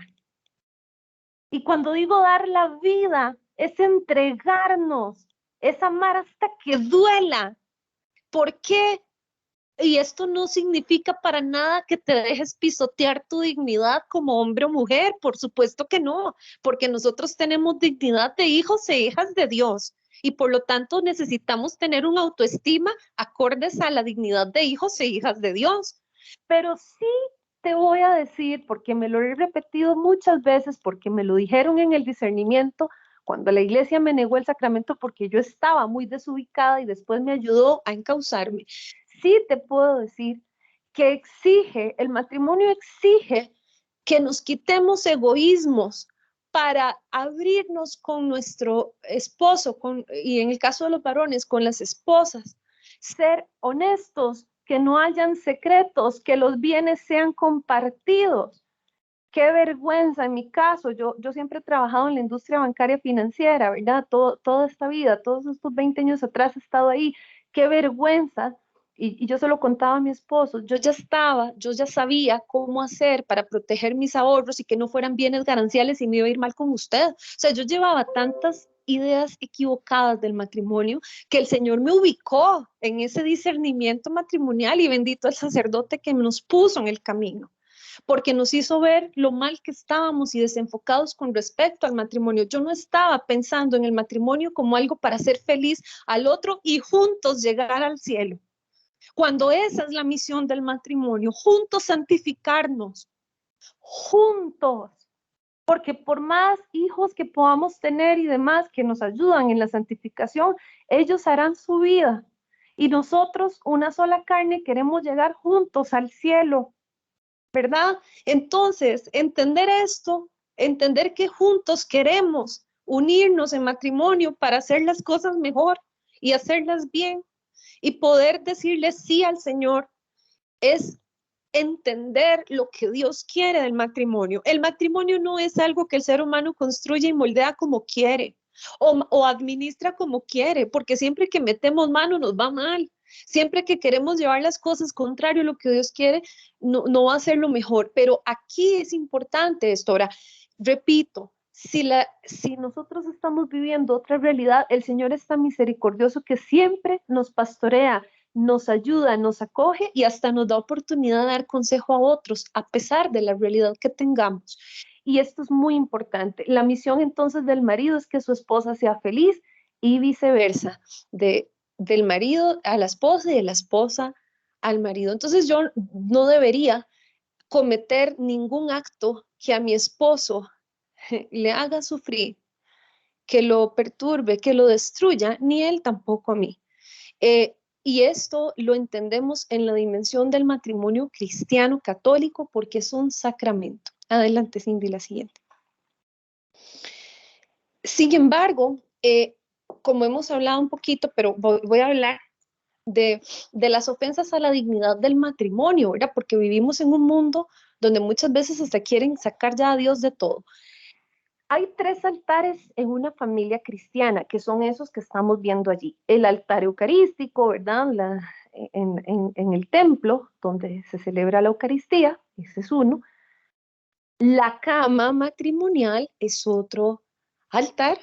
Y cuando digo dar la vida, es entregarnos, es amar hasta que duela. ¿Por qué? Y esto no significa para nada que te dejes pisotear tu dignidad como hombre o mujer, por supuesto que no, porque nosotros tenemos dignidad de hijos e hijas de Dios y por lo tanto necesitamos tener una autoestima acordes a la dignidad de hijos e hijas de Dios. Pero sí te voy a decir, porque me lo he repetido muchas veces, porque me lo dijeron en el discernimiento, cuando la iglesia me negó el sacramento porque yo estaba muy desubicada y después me ayudó a encauzarme. Sí te puedo decir que el matrimonio exige que nos quitemos egoísmos para abrirnos con nuestro esposo, y en el caso de los varones, con las esposas, ser honestos, que no hayan secretos, que los bienes sean compartidos. Qué vergüenza en mi caso, yo siempre he trabajado en la industria bancaria financiera, ¿verdad? Toda esta vida, todos estos 20 años atrás he estado ahí. Qué vergüenza y yo se lo contaba a mi esposo, yo ya sabía cómo hacer para proteger mis ahorros y que no fueran bienes gananciales y me iba a ir mal con usted. O sea, yo llevaba tantas ideas equivocadas del matrimonio que el Señor me ubicó en ese discernimiento matrimonial y bendito el sacerdote que nos puso en el camino, porque nos hizo ver lo mal que estábamos y desenfocados con respecto al matrimonio. Yo no estaba pensando en el matrimonio como algo para hacer feliz al otro y juntos llegar al cielo, cuando esa es la misión del matrimonio, juntos santificarnos, juntos, porque por más hijos que podamos tener y demás que nos ayudan en la santificación, ellos harán su vida y nosotros, una sola carne, queremos llegar juntos al cielo, ¿verdad? Entonces, entender esto, entender que juntos queremos unirnos en matrimonio para hacer las cosas mejor y hacerlas bien y poder decirle sí al Señor, es entender lo que Dios quiere del matrimonio. El matrimonio no es algo que el ser humano construye y moldea como quiere o administra como quiere, porque siempre que metemos mano nos va mal. Siempre que queremos llevar las cosas contrario a lo que Dios quiere, no va a ser lo mejor. Pero aquí es importante esto. Ahora, repito, si nosotros estamos viviendo otra realidad, el Señor es tan misericordioso que siempre nos pastorea, nos ayuda, nos acoge y hasta nos da oportunidad de dar consejo a otros, a pesar de la realidad que tengamos. Y esto es muy importante. La misión entonces del marido es que su esposa sea feliz y viceversa, del marido a la esposa y de la esposa al marido. Entonces yo no debería cometer ningún acto que a mi esposo le haga sufrir, que lo perturbe, que lo destruya, ni él tampoco a mí. Y esto lo entendemos en la dimensión del matrimonio cristiano católico porque es un sacramento. Adelante, Cindy, la siguiente. Sin embargo, como hemos hablado un poquito, pero voy a hablar de las ofensas a la dignidad del matrimonio, ¿verdad? Porque vivimos en un mundo donde muchas veces hasta quieren sacar ya a Dios de todo. Hay 3 altares en una familia cristiana, que son esos que estamos viendo allí. El altar eucarístico, ¿verdad? En el templo, donde se celebra la Eucaristía, ese es uno. La cama matrimonial es otro altar.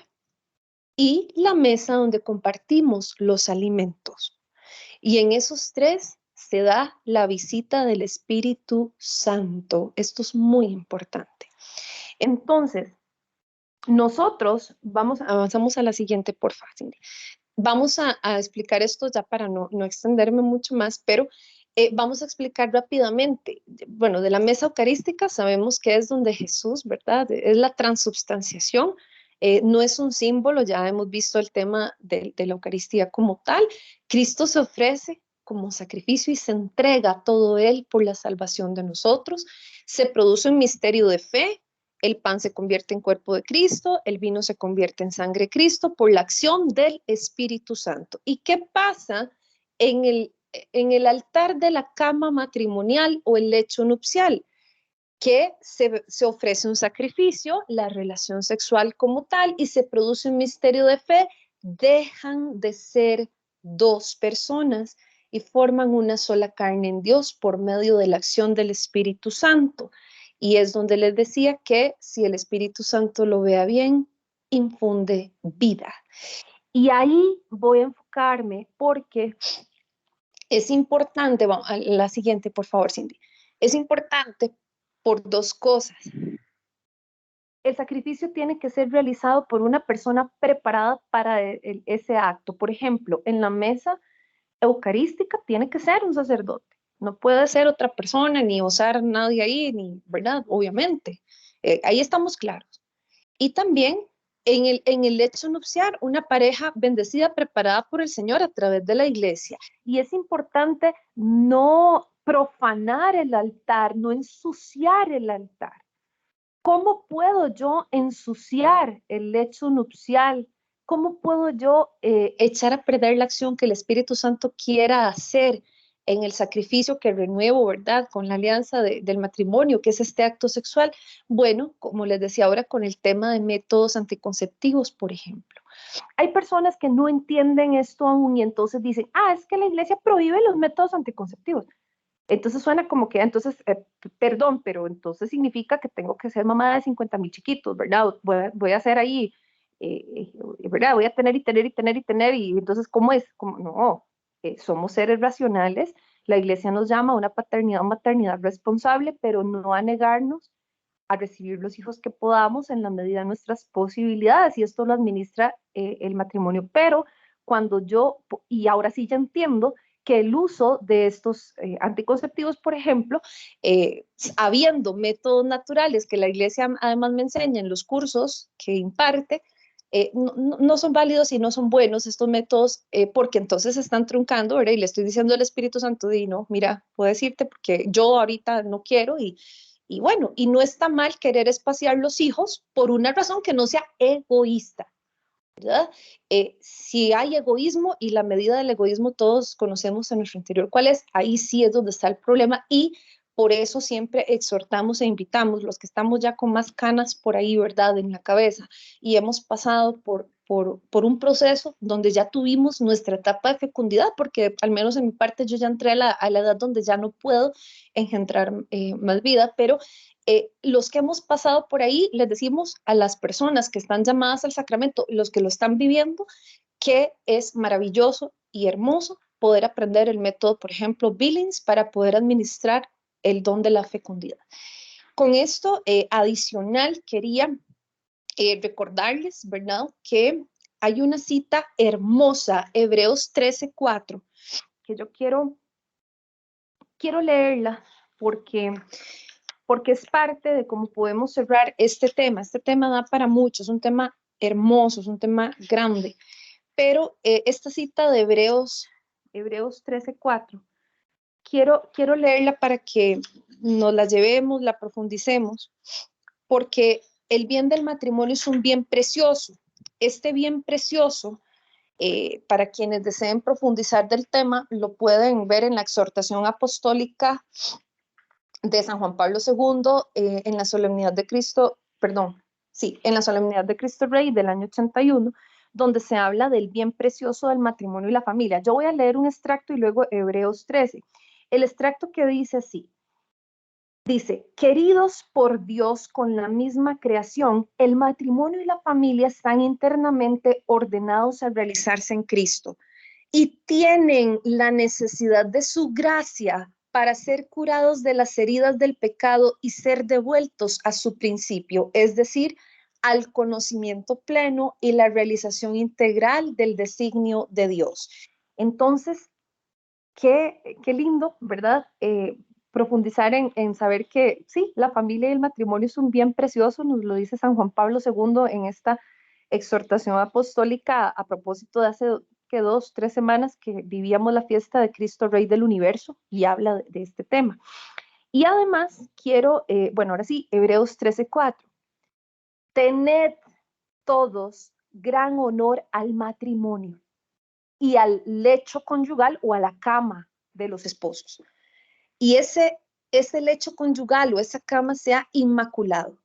Y la mesa donde compartimos los alimentos. Y en esos 3 se da la visita del Espíritu Santo. Esto es muy importante. Entonces, nosotros avanzamos a la siguiente, por favor, Cindy. Vamos a explicar esto ya para no extenderme mucho más, pero vamos a explicar rápidamente. Bueno, de la mesa eucarística sabemos que es donde Jesús, ¿verdad? Es la transubstanciación. No es un símbolo, ya hemos visto el tema de la Eucaristía como tal. Cristo se ofrece como sacrificio y se entrega todo él por la salvación de nosotros. Se produce un misterio de fe. El pan se convierte en cuerpo de Cristo, el vino se convierte en sangre de Cristo por la acción del Espíritu Santo. ¿Y qué pasa en el altar de la cama matrimonial o el lecho nupcial? Que se ofrece un sacrificio, la relación sexual como tal, y se produce un misterio de fe. Dejan de ser 2 personas y forman una sola carne en Dios por medio de la acción del Espíritu Santo. Y es donde les decía que si el Espíritu Santo lo vea bien, infunde vida. Y ahí voy a enfocarme porque es importante, vamos a la siguiente, por favor, Cindy. Es importante por 2 cosas. El sacrificio tiene que ser realizado por una persona preparada para ese acto. Por ejemplo, en la mesa eucarística tiene que ser un sacerdote. No puede ser otra persona, ni usar nadie ahí, ni, ¿verdad? Obviamente. Ahí estamos claros. Y también en el lecho nupcial, una pareja bendecida, preparada por el Señor a través de la iglesia. Y es importante no profanar el altar, no ensuciar el altar. ¿Cómo puedo yo ensuciar el lecho nupcial? ¿Cómo puedo yo echar a perder la acción que el Espíritu Santo quiera hacer en el sacrificio que renuevo, ¿verdad? Con la alianza del matrimonio, que es este acto sexual. Bueno, como les decía ahora, con el tema de métodos anticonceptivos, por ejemplo. Hay personas que no entienden esto aún y entonces dicen, es que la iglesia prohíbe los métodos anticonceptivos. Entonces suena como que, entonces, perdón, pero entonces significa que tengo que ser mamá de 50,000 chiquitos, ¿verdad? Voy a hacer ahí, ¿verdad? Voy a tener y tener y tener y tener, y entonces, ¿cómo es? Como, no, somos seres racionales, la iglesia nos llama a una paternidad o maternidad responsable, pero no a negarnos a recibir los hijos que podamos en la medida de nuestras posibilidades, y esto lo administra el matrimonio. Pero cuando y ahora sí ya entiendo que el uso de estos anticonceptivos, por ejemplo, habiendo métodos naturales que la iglesia además me enseña en los cursos que imparte, no son válidos y no son buenos estos métodos, porque entonces están truncando, ¿verdad? Y le estoy diciendo al Espíritu Santo, no, mira, puedes irte porque yo ahorita no quiero, y bueno, y no está mal querer espaciar los hijos por una razón que no sea egoísta, ¿verdad? Si hay egoísmo, y la medida del egoísmo todos conocemos en nuestro interior cuál es, ahí sí es donde está el problema, y por eso siempre exhortamos e invitamos los que estamos ya con más canas por ahí, ¿verdad?, en la cabeza, y hemos pasado por un proceso donde ya tuvimos nuestra etapa de fecundidad, porque al menos en mi parte yo ya entré a la edad donde ya no puedo engendrar más vida, pero los que hemos pasado por ahí, les decimos a las personas que están llamadas al sacramento, los que lo están viviendo, que es maravilloso y hermoso poder aprender el método, por ejemplo, Billings, para poder administrar el don de la fecundidad. Con esto, adicional, quería recordarles, ¿verdad?, que hay una cita hermosa, Hebreos 13:4, que yo quiero leerla porque es parte de cómo podemos cerrar este tema. Este tema da para mucho, es un tema hermoso, es un tema grande, pero esta cita de Hebreos 13:4, quiero leerla para que nos la llevemos, la profundicemos, porque el bien del matrimonio es un bien precioso. Este bien precioso, para quienes deseen profundizar del tema, lo pueden ver en la exhortación apostólica de San Juan Pablo II, en la solemnidad de Cristo, en la solemnidad de Cristo Rey del año 81, donde se habla del bien precioso del matrimonio y la familia. Yo voy a leer un extracto y luego Hebreos 13. El extracto que dice así, dice, queridos por Dios con la misma creación, el matrimonio y la familia están internamente ordenados a realizarse en Cristo y tienen la necesidad de su gracia para ser curados de las heridas del pecado y ser devueltos a su principio, es decir, al conocimiento pleno y la realización integral del designio de Dios. Entonces, qué lindo, ¿verdad? Profundizar en saber que sí, la familia y el matrimonio es un bien precioso, nos lo dice San Juan Pablo II en esta exhortación apostólica a propósito de hace 2-3 semanas que vivíamos la fiesta de Cristo Rey del Universo, y habla de este tema. Y además quiero, ahora sí, Hebreos 13:4. Tened todos gran honor al matrimonio y al lecho conyugal o a la cama de los esposos. Y ese lecho conyugal o esa cama sea inmaculado.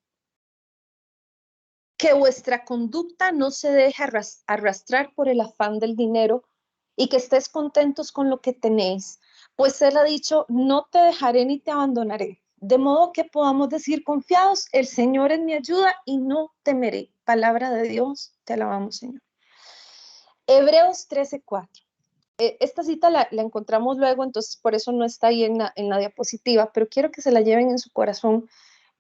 Que vuestra conducta no se deje arrastrar por el afán del dinero y que estés contentos con lo que tenéis, pues Él ha dicho, no te dejaré ni te abandonaré. De modo que podamos decir confiados, el Señor es mi ayuda y no temeré. Palabra de Dios, te alabamos, Señor. Hebreos 13:4. Esta cita la encontramos luego, entonces por eso no está ahí en la diapositiva, pero quiero que se la lleven en su corazón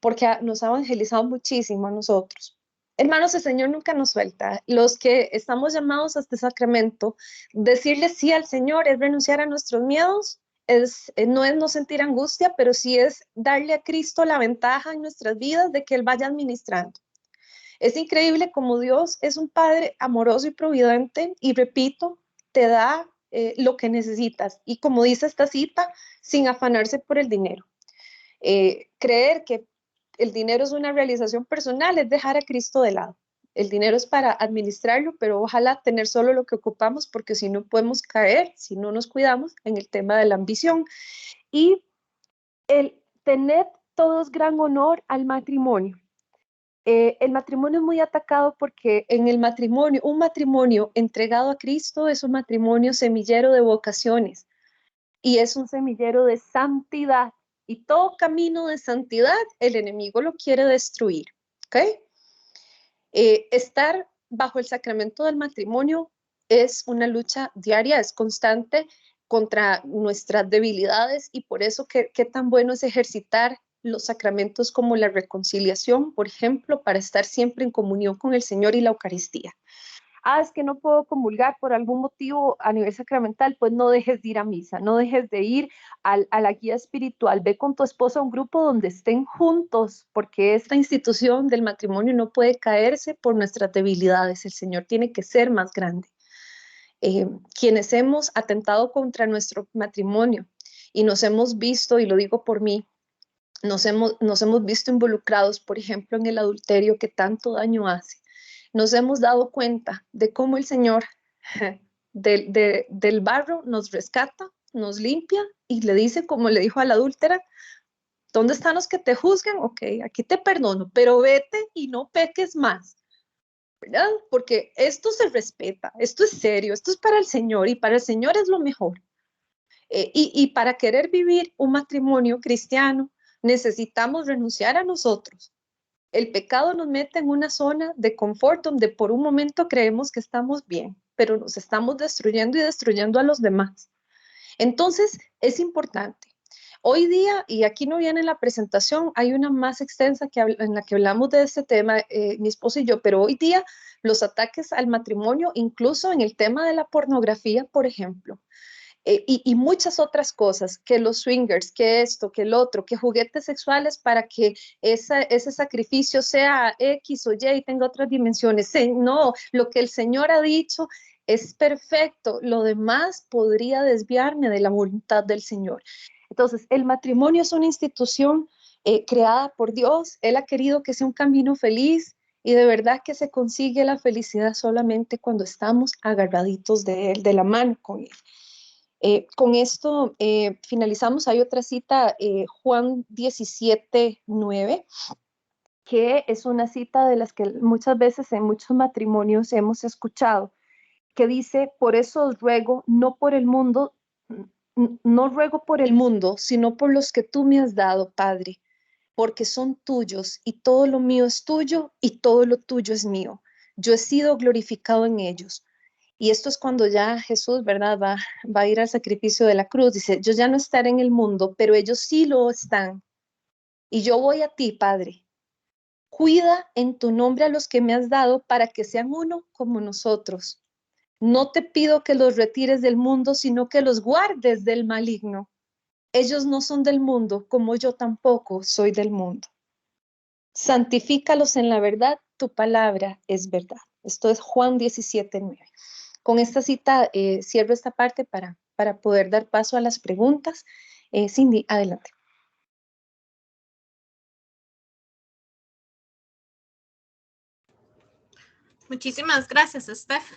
porque nos ha evangelizado muchísimo a nosotros. Hermanos, el Señor nunca nos suelta. Los que estamos llamados a este sacramento, decirle sí al Señor es renunciar a nuestros miedos, no es no sentir angustia, pero sí es darle a Cristo la ventaja en nuestras vidas de que Él vaya administrando. Es increíble como Dios es un Padre amoroso y providente, y repito, te da lo que necesitas. Y como dice esta cita, sin afanarse por el dinero. Creer que el dinero es una realización personal es dejar a Cristo de lado. El dinero es para administrarlo, pero ojalá tener solo lo que ocupamos, porque si no podemos caer, si no nos cuidamos, en el tema de la ambición. Y el tener todos gran honor al matrimonio. El matrimonio es muy atacado porque en el matrimonio, un matrimonio entregado a Cristo es un matrimonio semillero de vocaciones y es un semillero de santidad. Y todo camino de santidad, el enemigo lo quiere destruir. ¿Ok? Estar bajo el sacramento del matrimonio es una lucha diaria, es constante contra nuestras debilidades y por eso qué tan bueno es ejercitar los sacramentos como la reconciliación, por ejemplo, para estar siempre en comunión con el Señor y la Eucaristía. Es que no puedo comulgar por algún motivo a nivel sacramental, pues no dejes de ir a misa, no dejes de ir a la guía espiritual, ve con tu esposa a un grupo donde estén juntos, porque esta institución del matrimonio no puede caerse por nuestras debilidades, el Señor tiene que ser más grande. Quienes hemos atentado contra nuestro matrimonio y nos hemos visto, y lo digo por mí, nos hemos visto involucrados, por ejemplo, en el adulterio que tanto daño hace. Nos hemos dado cuenta de cómo el Señor del barro nos rescata, nos limpia y le dice, como le dijo a la adúltera, ¿dónde están los que te juzgan? Ok, aquí te perdono, pero vete y no peques más, ¿verdad? Porque esto se respeta, esto es serio, esto es para el Señor y para el Señor es lo mejor. Y para querer vivir un matrimonio cristiano, necesitamos renunciar a nosotros. El pecado nos mete en una zona de confort donde por un momento creemos que estamos bien, pero nos estamos destruyendo y destruyendo a los demás. Entonces, es importante. Hoy día, y aquí no viene la presentación, hay una más extensa en la que hablamos de este tema, mi esposo y yo, pero hoy día los ataques al matrimonio, incluso en el tema de la pornografía, por ejemplo, y muchas otras cosas, que los swingers, que esto, que el otro, que juguetes sexuales para que ese sacrificio sea X o Y y tenga otras dimensiones. No, lo que el Señor ha dicho es perfecto, lo demás podría desviarme de la voluntad del Señor. Entonces, el matrimonio es una institución creada por Dios, Él ha querido que sea un camino feliz, y de verdad que se consigue la felicidad solamente cuando estamos agarraditos de Él, de la mano con Él. Con esto finalizamos. Hay otra cita, Juan 17:9, que es una cita de las que muchas veces en muchos matrimonios hemos escuchado, que dice, por eso os ruego, no por el mundo, no ruego por el mundo, sino por los que tú me has dado, Padre, porque son tuyos y todo lo mío es tuyo y todo lo tuyo es mío. Yo he sido glorificado en ellos. Y esto es cuando ya Jesús, ¿verdad? Va a ir al sacrificio de la cruz. Dice, yo ya no estaré en el mundo, pero ellos sí lo están. Y yo voy a ti, Padre. Cuida en tu nombre a los que me has dado para que sean uno como nosotros. No te pido que los retires del mundo, sino que los guardes del maligno. Ellos no son del mundo, como yo tampoco soy del mundo. Santifícalos en la verdad, tu palabra es verdad. Esto es Juan 17:9. Con esta cita cierro esta parte para poder dar paso a las preguntas. Cindy, adelante. Muchísimas gracias, Steph.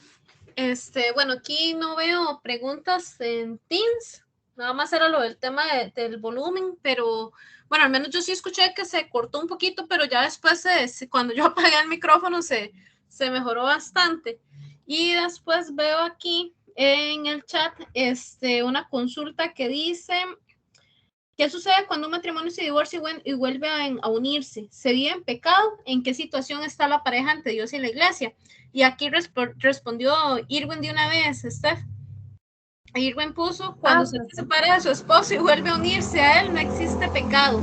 Bueno, aquí no veo preguntas en Teams. Nada más era lo del tema del volumen, pero bueno, al menos yo sí escuché que se cortó un poquito, pero ya después, cuando yo apagué el micrófono, se mejoró bastante. Y después veo aquí en el chat una consulta que dice, ¿qué sucede cuando un matrimonio se divorcia y vuelve a unirse? ¿Se vive en pecado? ¿En qué situación está la pareja ante Dios y la iglesia? Y aquí respondió Irwin de una vez, Steph. Irwin puso, cuando se separa de su esposo y vuelve a unirse a él, no existe pecado.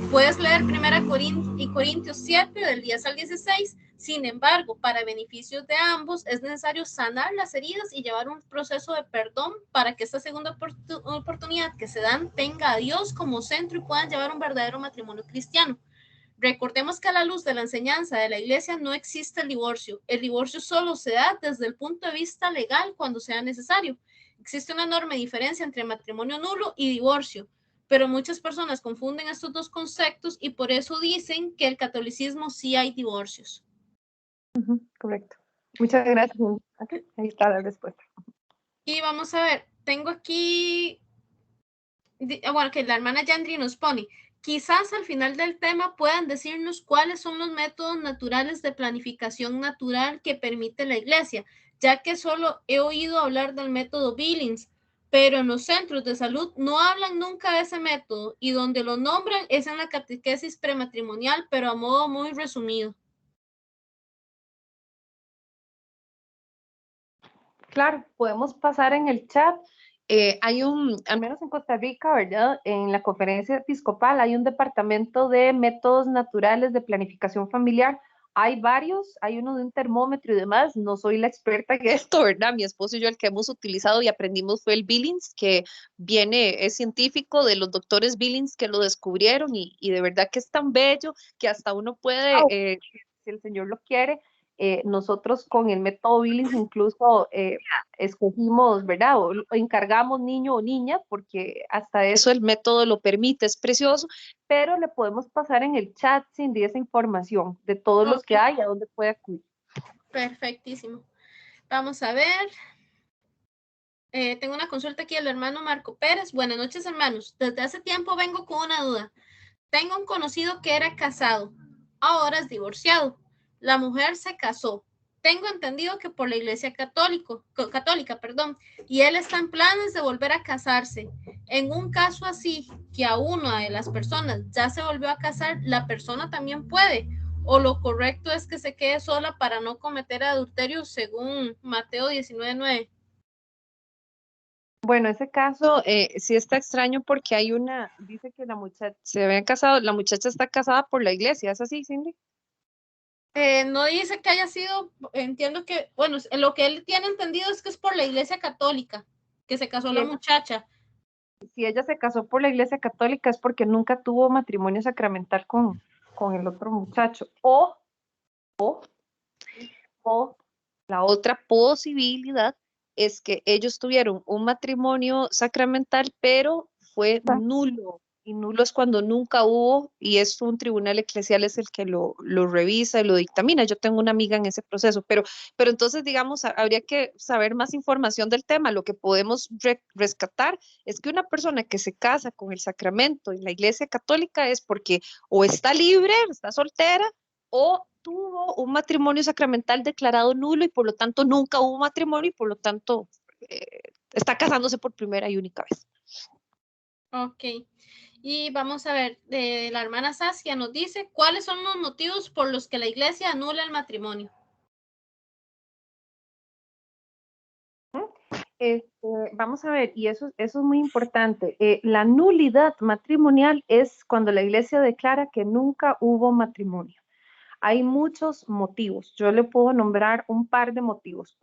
Puedes leer 1 Corintios 7, del 10 al 16. Sin embargo, para beneficios de ambos, es necesario sanar las heridas y llevar un proceso de perdón para que esta segunda oportunidad que se dan tenga a Dios como centro y puedan llevar un verdadero matrimonio cristiano. Recordemos que a la luz de la enseñanza de la iglesia no existe el divorcio. El divorcio solo se da desde el punto de vista legal cuando sea necesario. Existe una enorme diferencia entre matrimonio nulo y divorcio, pero muchas personas confunden estos dos conceptos y por eso dicen que el catolicismo sí hay divorcios. correcto. Muchas gracias. Okay, ahí está la respuesta. Y vamos a ver, tengo aquí, bueno, que la hermana Yandri nos pone, quizás al final del tema puedan decirnos cuáles son los métodos naturales de planificación natural que permite la iglesia, ya que solo he oído hablar del método Billings, pero en los centros de salud no hablan nunca de ese método y donde lo nombran es en la catequesis prematrimonial, pero a modo muy resumido. Claro, podemos pasar en el chat. Hay al menos en Costa Rica, ¿verdad? En la conferencia episcopal hay un departamento de métodos naturales de planificación familiar. Hay varios, hay uno de un termómetro y demás. No soy la experta en esto, ¿verdad? Mi esposo y yo el que hemos utilizado y aprendimos fue el Billings, que es científico de los doctores Billings que lo descubrieron y de verdad que es tan bello que hasta uno puede, si el Señor lo quiere, nosotros con el método Billings incluso escogimos, ¿verdad? O encargamos niño o niña, porque hasta eso el método lo permite, es precioso, pero le podemos pasar en el chat, Cindy, esa información de todos los que hay, a dónde puede acudir. Perfectísimo. Vamos a ver. Tengo una consulta aquí del hermano Marco Pérez. Buenas noches, hermanos. Desde hace tiempo vengo con una duda. Tengo un conocido que era casado, ahora es divorciado. La mujer se casó. Tengo entendido que por la iglesia católica, perdón, y él está en planes de volver a casarse. En un caso así, que a una de las personas ya se volvió a casar, la persona también puede, o lo correcto es que se quede sola para no cometer adulterio según Mateo 19:9. Bueno, ese caso sí está extraño porque dice que la muchacha se había casado, la muchacha está casada por la iglesia, ¿es así, Cindy? No dice que haya sido, entiendo que, bueno, lo que él tiene entendido es que es por la iglesia católica, que se casó la muchacha. Si ella se casó por la iglesia católica es porque nunca tuvo matrimonio sacramental con el otro muchacho. O la otra posibilidad es que ellos tuvieron un matrimonio sacramental, pero fue nulo. Y nulo es cuando nunca hubo, y es un tribunal eclesial es el que lo revisa y lo dictamina. Yo tengo una amiga en ese proceso, pero entonces, digamos, habría que saber más información del tema. Lo que podemos rescatar es que una persona que se casa con el sacramento en la iglesia católica es porque o está libre, está soltera, o tuvo un matrimonio sacramental declarado nulo y por lo tanto nunca hubo matrimonio y por lo tanto está casándose por primera y única vez. Ok. Y vamos a ver, la hermana Saskia nos dice, ¿cuáles son los motivos por los que la iglesia anula el matrimonio? Vamos a ver, y eso es muy importante. La nulidad matrimonial es cuando la iglesia declara que nunca hubo matrimonio. Hay muchos motivos. Yo le puedo nombrar un par de motivos.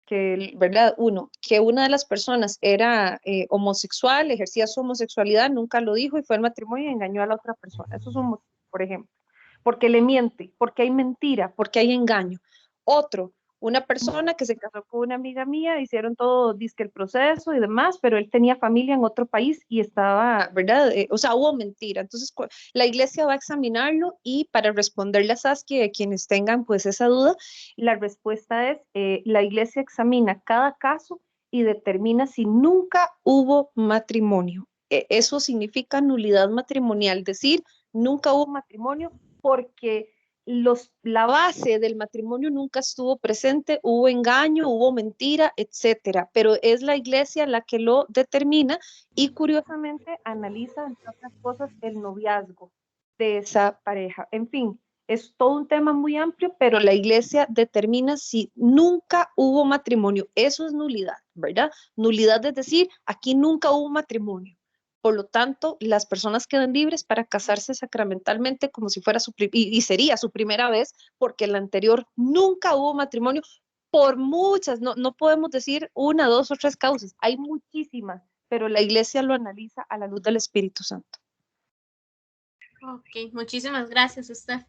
¿verdad? Que una de las personas era homosexual, ejercía su homosexualidad, nunca lo dijo y fue al matrimonio y engañó a la otra persona. Eso es un motivo, por ejemplo. Porque le miente, porque hay mentira, porque hay engaño. Otro, una persona que se casó con una amiga mía, hicieron todo, dizque el proceso y demás, pero él tenía familia en otro país y estaba, ¿verdad? O sea, hubo mentira. Entonces, la iglesia va a examinarlo y para responderle a Saskia, quienes tengan pues esa duda, la respuesta es, la iglesia examina cada caso y determina si nunca hubo matrimonio. Eso significa nulidad matrimonial, decir, nunca hubo matrimonio porque la base del matrimonio nunca estuvo presente, hubo engaño, hubo mentira, etcétera, pero es la iglesia la que lo determina y curiosamente analiza, entre otras cosas, el noviazgo de esa pareja. En fin, es todo un tema muy amplio, pero la iglesia determina si nunca hubo matrimonio. Eso es nulidad, ¿verdad? Nulidad es decir, aquí nunca hubo matrimonio. Por lo tanto, las personas quedan libres para casarse sacramentalmente como si fuera y sería su primera vez, porque en la anterior nunca hubo matrimonio por muchas, no podemos decir una, dos o tres causas, hay muchísimas, pero la iglesia lo analiza a la luz del Espíritu Santo. Ok, muchísimas gracias, Steph.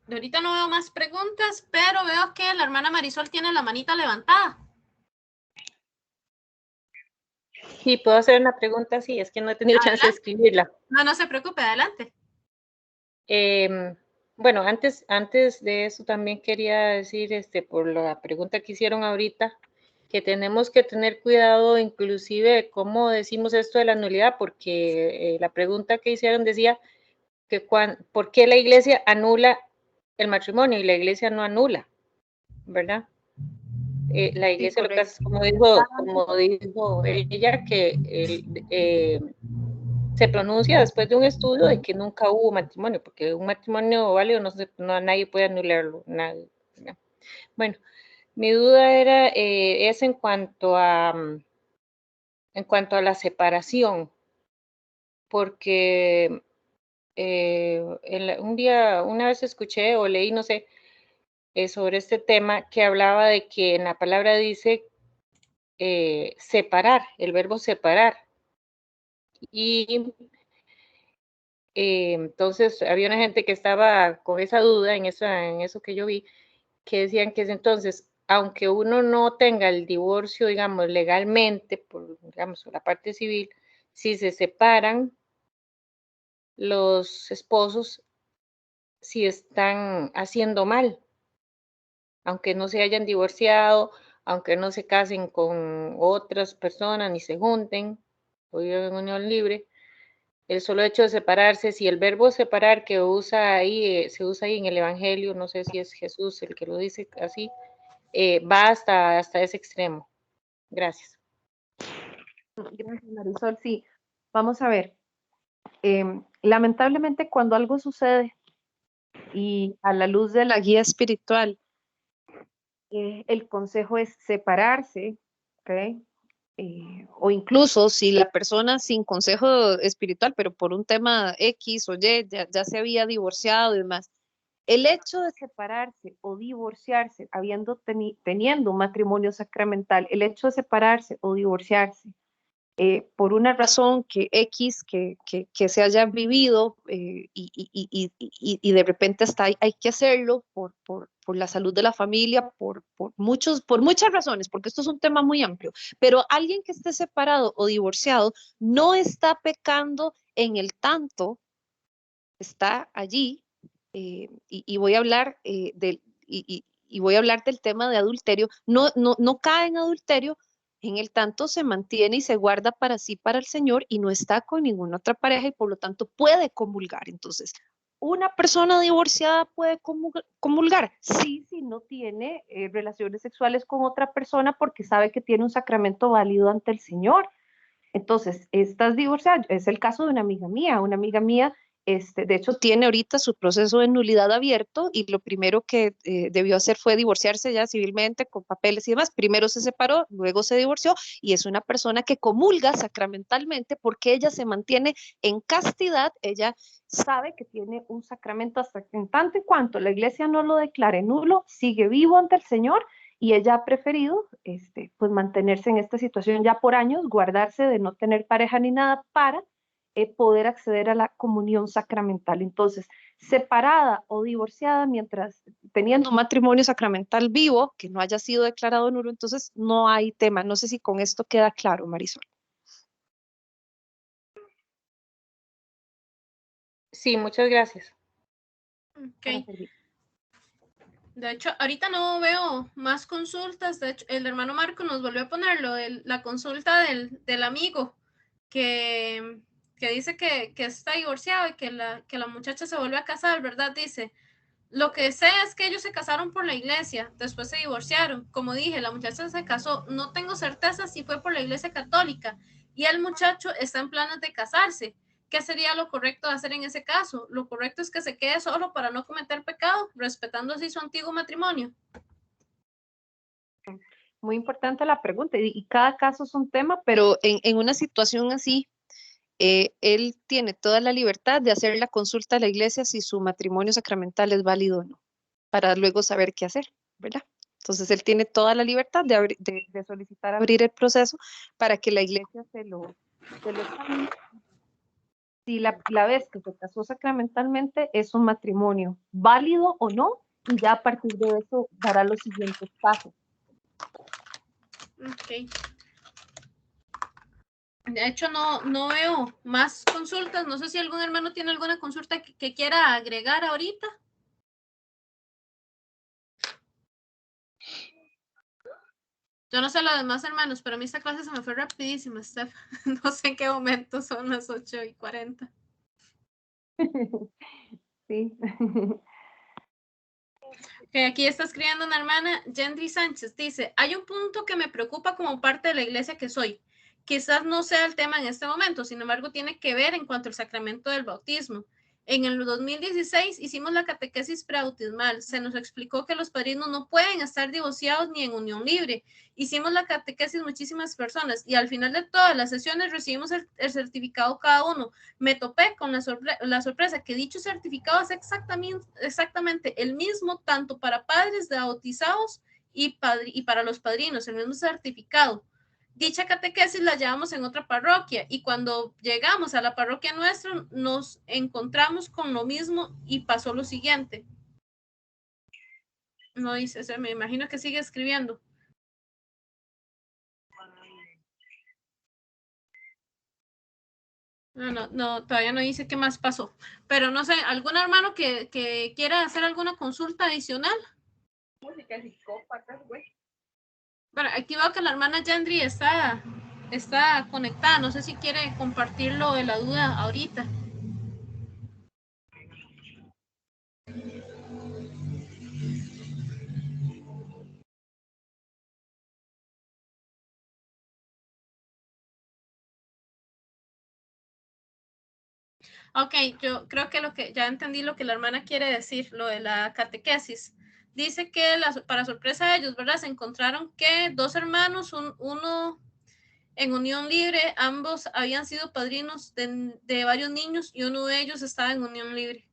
Ahorita no veo más preguntas, pero veo que la hermana Marisol tiene la manita levantada. Sí, puedo hacer una pregunta, sí, es que no he tenido chance de escribirla. No se preocupe, adelante. Bueno, antes de eso también quería decir, por la pregunta que hicieron ahorita, que tenemos que tener cuidado inclusive de cómo decimos esto de la nulidad, porque la pregunta que hicieron decía que ¿por qué la iglesia anula el matrimonio? Y la iglesia no anula, ¿verdad? La iglesia lo que hace, como dijo ella, que se pronuncia después de un estudio de que nunca hubo matrimonio, porque un matrimonio válido nadie puede anularlo. Nadie, ¿verdad? Bueno, mi duda es en cuanto a la separación, porque una vez escuché o leí, no sé, sobre este tema que hablaba de que en la palabra dice separar, el verbo separar. Y entonces había una gente que estaba con esa duda en eso que yo vi, que decían que entonces, aunque uno no tenga el divorcio, digamos, legalmente, por, digamos, la parte civil, si se separan los esposos, si están haciendo mal, aunque no se hayan divorciado, aunque no se casen con otras personas, ni se junten, o viven en unión libre, el solo hecho de separarse, si el verbo separar que usa ahí, se usa ahí en el Evangelio, no sé si es Jesús el que lo dice así, va hasta ese extremo. Gracias. Gracias, Marisol. Sí, vamos a ver. Lamentablemente, cuando algo sucede y a la luz de la guía espiritual, el consejo es separarse, ¿ok? O incluso si la persona sin consejo espiritual, pero por un tema X o Y, ya se había divorciado y demás, el hecho de separarse o divorciarse, teniendo un matrimonio sacramental, el hecho de separarse o divorciarse, por una razón que X que se haya vivido y de repente hasta hay que hacerlo por la salud de la familia, por muchas razones, porque esto es un tema muy amplio, pero alguien que esté separado o divorciado no está pecando en el tanto, está allí, y voy a hablar y voy a hablar del tema de adulterio, no cae en adulterio, en el tanto se mantiene y se guarda para sí, para el Señor, y no está con ninguna otra pareja y por lo tanto puede comulgar. Entonces, ¿una persona divorciada puede comulgar? Sí, si no tiene relaciones sexuales con otra persona porque sabe que tiene un sacramento válido ante el Señor. Entonces, estás divorciada, es el caso de una amiga mía, de hecho tiene ahorita su proceso de nulidad abierto y lo primero que debió hacer fue divorciarse ya civilmente con papeles y demás. Primero se separó, luego se divorció y es una persona que comulga sacramentalmente porque ella se mantiene en castidad, ella sabe que tiene un sacramento hasta en tanto y cuanto la iglesia no lo declare nulo, sigue vivo ante el Señor y ella ha preferido pues mantenerse en esta situación ya por años, guardarse de no tener pareja ni nada para poder acceder a la comunión sacramental. Entonces, separada o divorciada mientras teniendo un matrimonio sacramental vivo, que no haya sido declarado nulo, entonces no hay tema. No sé si con esto queda claro, Marisol. Sí, muchas gracias. Ok. De hecho, ahorita no veo más consultas. De hecho, el hermano Marco nos volvió a poner la consulta del amigo que dice que está divorciado y que la muchacha se volvió a casar, ¿verdad? Dice, lo que sé es que ellos se casaron por la iglesia, después se divorciaron. Como dije, la muchacha se casó, no tengo certeza si fue por la iglesia católica y el muchacho está en planes de casarse. ¿Qué sería lo correcto de hacer en ese caso? Lo correcto es que se quede solo para no cometer pecado, respetando así su antiguo matrimonio. Muy importante la pregunta y cada caso es un tema, pero en una situación así, él tiene toda la libertad de hacer la consulta a la iglesia si su matrimonio sacramental es válido o no, para luego saber qué hacer, ¿verdad? Entonces él tiene toda la libertad de solicitar abrir el proceso para que la iglesia se lo examine. Si la vez que se casó sacramentalmente es un matrimonio válido o no, y ya a partir de eso dará los siguientes pasos. Ok. De hecho, no veo más consultas. No sé si algún hermano tiene alguna consulta que quiera agregar ahorita. Yo no sé los demás hermanos, pero a mí esta clase se me fue rapidísima, Steph. No sé en qué momento son las 8:40. Sí. Okay, aquí está escribiendo una hermana, Gendry Sánchez, dice, hay un punto que me preocupa como parte de la iglesia que soy. Quizás no sea el tema en este momento, sin embargo tiene que ver en cuanto al sacramento del bautismo. En el 2016 hicimos la catequesis prebautismal. Se nos explicó que los padrinos no pueden estar divorciados ni en unión libre. Hicimos la catequesis muchísimas personas y al final de todas las sesiones recibimos el certificado cada uno. Me topé con la sorpresa que dicho certificado es exactamente el mismo tanto para padres de bautizados y para los padrinos, el mismo certificado. Dicha catequesis la llevamos en otra parroquia y cuando llegamos a la parroquia nuestra nos encontramos con lo mismo y pasó lo siguiente. No dice, me imagino que sigue escribiendo. No, todavía no dice qué más pasó. Pero no sé, ¿algún hermano que quiera hacer alguna consulta adicional? Bueno, aquí veo que la hermana Gendry está conectada. No sé si quiere compartirlo de la duda ahorita. Ok, yo creo que ya entendí lo que la hermana quiere decir, lo de la catequesis. Dice que para sorpresa de ellos, ¿verdad? Se encontraron que dos hermanos, uno en unión libre, ambos habían sido padrinos de varios niños y uno de ellos estaba en unión libre.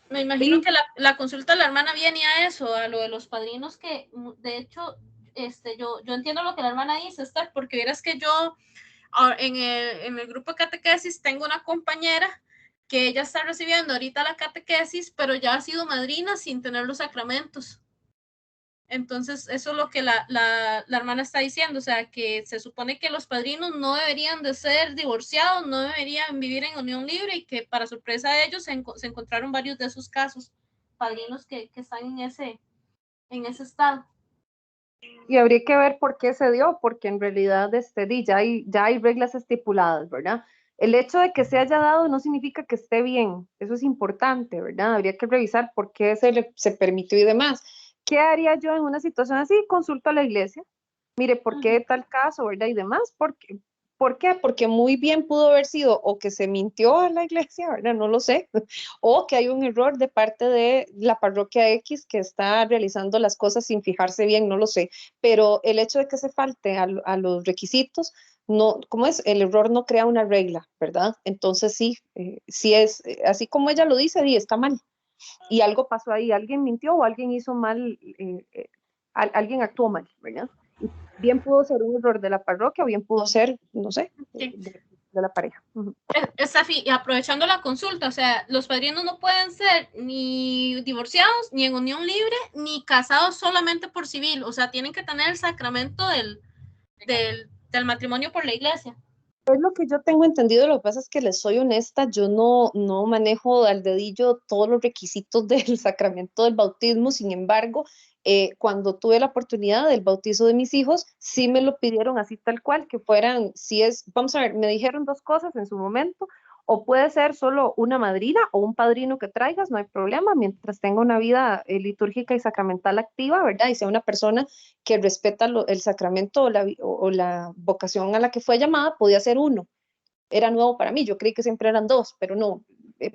Me imagino Sí. que la consulta de la hermana viene a eso, a lo de los padrinos que, de hecho, yo entiendo lo que la hermana dice, Esther, porque verás que yo en el grupo de catequesis tengo una compañera que ella está recibiendo ahorita la catequesis, pero ya ha sido madrina sin tener los sacramentos. Entonces, eso es lo que la hermana está diciendo, o sea, que se supone que los padrinos no deberían de ser divorciados, no deberían vivir en unión libre y que para sorpresa de ellos se encontraron varios de esos casos, padrinos que están en ese estado. Y habría que ver por qué se dio, porque en realidad ya hay reglas estipuladas, ¿verdad? El hecho de que se haya dado no significa que esté bien, eso es importante, ¿verdad? Habría que revisar por qué se permitió y demás. ¿Qué haría yo en una situación así? Consulto a la iglesia, mire, ¿por qué tal caso, verdad? Y demás, ¿por qué? Porque muy bien pudo haber sido o que se mintió a la iglesia, ¿verdad? No lo sé, o que hay un error de parte de la parroquia X que está realizando las cosas sin fijarse bien, no lo sé, pero el hecho de que se falte a los requisitos, no, ¿cómo es? El error no crea una regla, ¿verdad? Entonces sí es, así como ella lo dice, y está mal. Y algo pasó ahí, alguien mintió o alguien hizo mal, alguien actuó mal, ¿verdad? Y bien pudo ser un error de la parroquia o bien pudo ser, no sé, Sí. de la pareja. Safi, aprovechando la consulta, o sea, los padrinos no pueden ser ni divorciados, ni en unión libre, ni casados solamente por civil, o sea, tienen que tener el sacramento del matrimonio por la iglesia. Es lo que yo tengo entendido, lo que pasa es que les soy honesta, yo no manejo al dedillo todos los requisitos del sacramento del bautismo, sin embargo, cuando tuve la oportunidad del bautizo de mis hijos, sí me lo pidieron así tal cual, que fueran, vamos a ver, me dijeron dos cosas en su momento, o puede ser solo una madrina o un padrino que traigas, no hay problema, mientras tenga una vida litúrgica y sacramental activa, ¿verdad? Y sea una persona que respeta el sacramento o la vocación a la que fue llamada, podía ser uno. Era nuevo para mí, yo creí que siempre eran dos, pero no,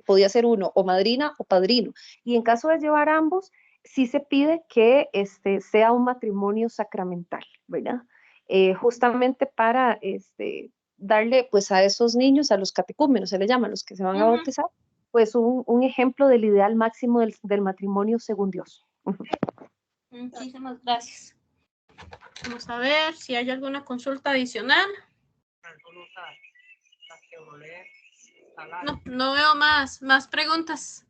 podía ser uno, o madrina o padrino. Y en caso de llevar ambos, sí se pide que sea un matrimonio sacramental, ¿verdad? Justamente para darle pues a esos niños, a los catecúmenos, se le llama, a los que se van a bautizar, pues un ejemplo del ideal máximo del matrimonio según Dios. Muchísimas gracias. Vamos a ver si hay alguna consulta adicional. No veo más preguntas.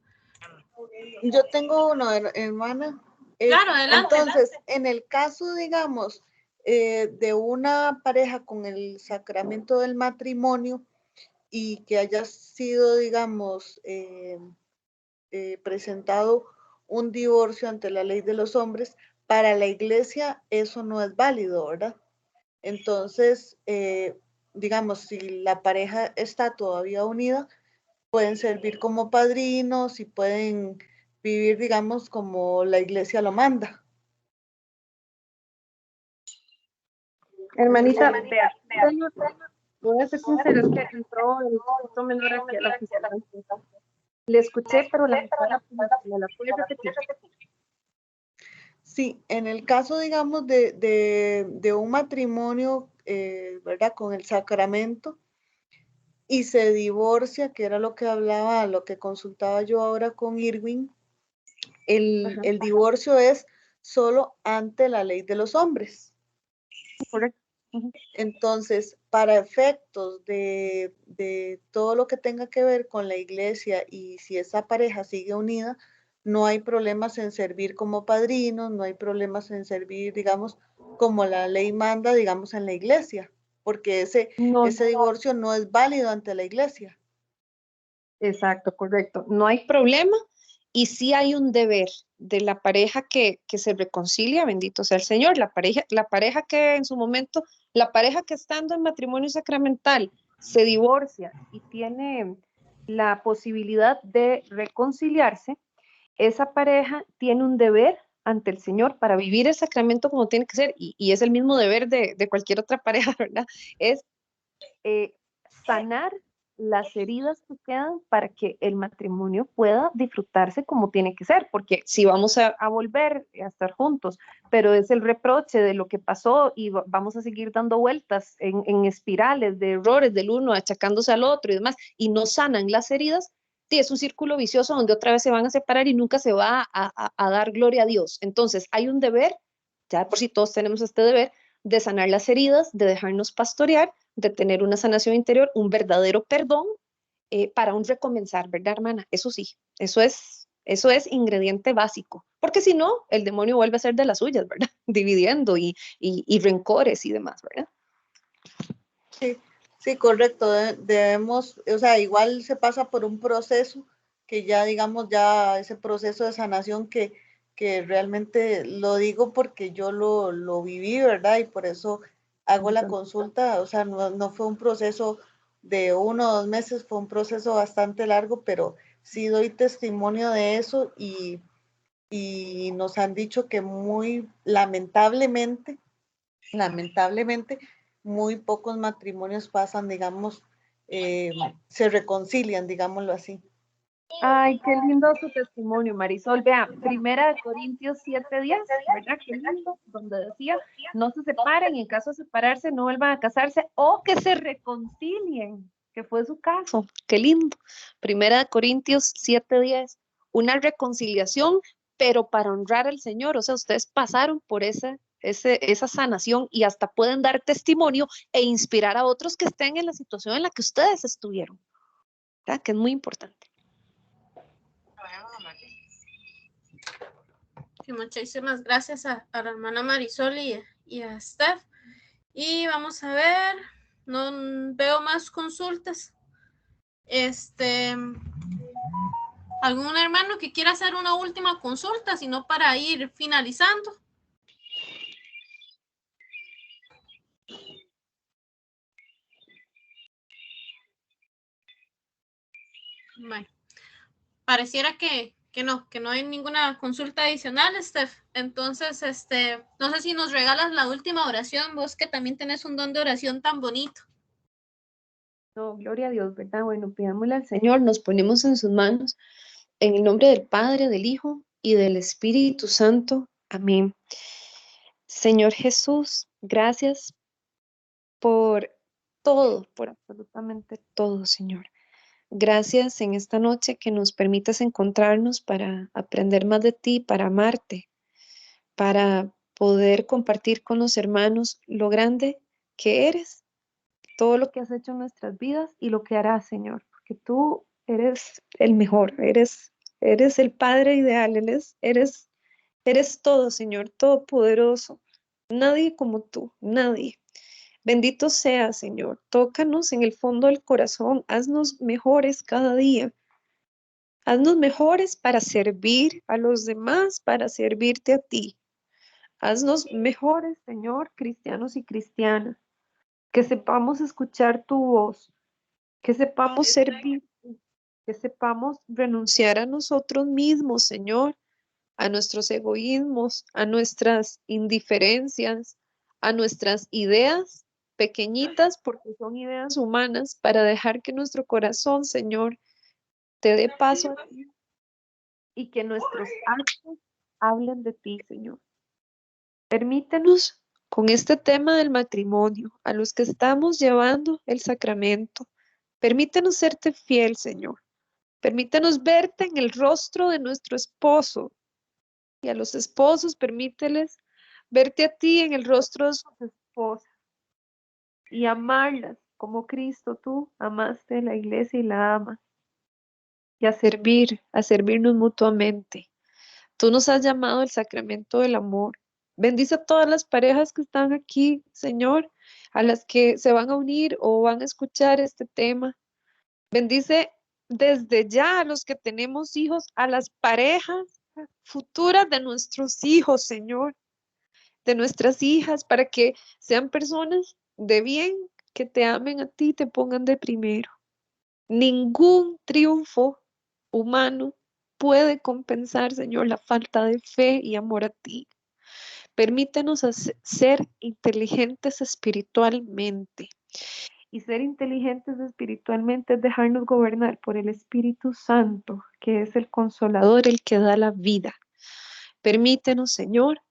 Yo tengo uno, hermana. Claro, adelante. Entonces, en el caso, digamos, de una pareja con el sacramento del matrimonio y que haya sido, digamos, presentado un divorcio ante la ley de los hombres, para la iglesia eso no es válido, ¿verdad? Entonces, digamos, si la pareja está todavía unida, pueden servir como padrinos y pueden vivir, digamos, como la iglesia lo manda. Hermanita, vea, voy a ser sincera, es que entró el chiquito menor aquí a la oficina. Le escuché, pero la mitad me la puede repetir. Sí, en el caso, digamos, de un matrimonio, ¿verdad? Con el sacramento y se divorcia, que era lo que hablaba, lo que consultaba yo ahora con Irwin, el divorcio es solo ante la ley de los hombres. Correcto. Entonces, para efectos de todo lo que tenga que ver con la iglesia y si esa pareja sigue unida, no hay problemas en servir como padrinos, no hay problemas en servir, digamos, como la ley manda, digamos, en la iglesia, porque ese divorcio no es válido ante la iglesia. Exacto, correcto. No hay problema y sí hay un deber de la pareja que se reconcilia, bendito sea el Señor, la pareja que en su momento, la pareja que estando en matrimonio sacramental se divorcia y tiene la posibilidad de reconciliarse, esa pareja tiene un deber ante el Señor para vivir el sacramento como tiene que ser, y es el mismo deber de cualquier otra pareja, ¿verdad? Es sanar las heridas que quedan para que el matrimonio pueda disfrutarse como tiene que ser, porque si vamos a volver a estar juntos, pero es el reproche de lo que pasó y vamos a seguir dando vueltas en espirales de errores del uno achacándose al otro y demás, y no sanan las heridas, sí, es un círculo vicioso donde otra vez se van a separar y nunca se va a dar gloria a Dios. Entonces hay un deber, ya por si todos tenemos este deber, de sanar las heridas, de dejarnos pastorear, de tener una sanación interior, un verdadero perdón para un recomenzar, ¿verdad, hermana? Eso sí, eso es ingrediente básico, porque si no, el demonio vuelve a ser de las suyas, ¿verdad? Dividiendo y rencores y demás, ¿verdad? Sí, sí, correcto. Debemos, o sea, igual se pasa por un proceso que ya, digamos, ya ese proceso de sanación que realmente lo digo porque yo lo viví, ¿verdad? Y por eso hago la consulta. O sea, no fue un proceso de 1 o 2 meses, fue un proceso bastante largo, pero sí doy testimonio de eso y nos han dicho que muy lamentablemente, muy pocos matrimonios pasan, digamos, se reconcilian, digámoslo así. Ay, qué lindo su testimonio, Marisol. Vea, 1 Corintios 7:10, ¿verdad? Qué lindo, donde decía, no se separen y en caso de separarse no vuelvan a casarse o que se reconcilien, que fue su caso. Qué lindo. 1 Corintios 7:10, una reconciliación, pero para honrar al Señor. O sea, ustedes pasaron por esa sanación y hasta pueden dar testimonio e inspirar a otros que estén en la situación en la que ustedes estuvieron, ¿verdad? Que es muy importante. Sí, muchísimas gracias a la hermana Marisol y a Steph. Y vamos a ver, no veo más consultas. ¿Algún hermano que quiera hacer una última consulta, sino para ir finalizando? Bueno, pareciera que no hay ninguna consulta adicional, Steph. Entonces, no sé si nos regalas la última oración, vos que también tenés un don de oración tan bonito. No, gloria a Dios, ¿verdad? Bueno, pidámosle al Señor, nos ponemos en sus manos, en el nombre del Padre, del Hijo y del Espíritu Santo. Amén. Señor Jesús, gracias por todo, por absolutamente todo, Señor. Gracias en esta noche que nos permitas encontrarnos para aprender más de ti, para amarte, para poder compartir con los hermanos lo grande que eres, todo lo que has hecho en nuestras vidas y lo que harás, Señor, porque tú eres el mejor, eres el Padre ideal, eres todo, Señor, todopoderoso. Nadie como tú, nadie. Bendito sea, Señor. Tócanos en el fondo del corazón, haznos mejores cada día. Haznos mejores para servir a los demás, para servirte a ti. Haznos mejores, Señor, cristianos y cristianas, que sepamos escuchar tu voz, que sepamos servir, que sepamos renunciar a nosotros mismos, Señor, a nuestros egoísmos, a nuestras indiferencias, a nuestras ideas pequeñitas, porque son ideas humanas, para dejar que nuestro corazón, Señor, te dé paso a ti y que nuestros actos hablen de ti, Señor. Permítenos con este tema del matrimonio, a los que estamos llevando el sacramento, permítenos serte fiel, Señor. Permítenos verte en el rostro de nuestro esposo, y a los esposos permíteles verte a ti en el rostro de sus esposas y amarlas como Cristo tú amaste a la iglesia y la amas, y a servirnos mutuamente. Tú nos has llamado al sacramento del amor. Bendice a todas las parejas que están aquí, Señor, a las que se van a unir o van a escuchar este tema. Bendice desde ya a los que tenemos hijos, a las parejas futuras de nuestros hijos, Señor, de nuestras hijas, para que sean personas de bien, que te amen a ti y te pongan de primero. Ningún triunfo humano puede compensar, Señor, la falta de fe y amor a ti. Permítenos ser inteligentes espiritualmente. Y ser inteligentes espiritualmente es dejarnos gobernar por el Espíritu Santo, que es el consolador, el que da la vida. Permítenos, Señor,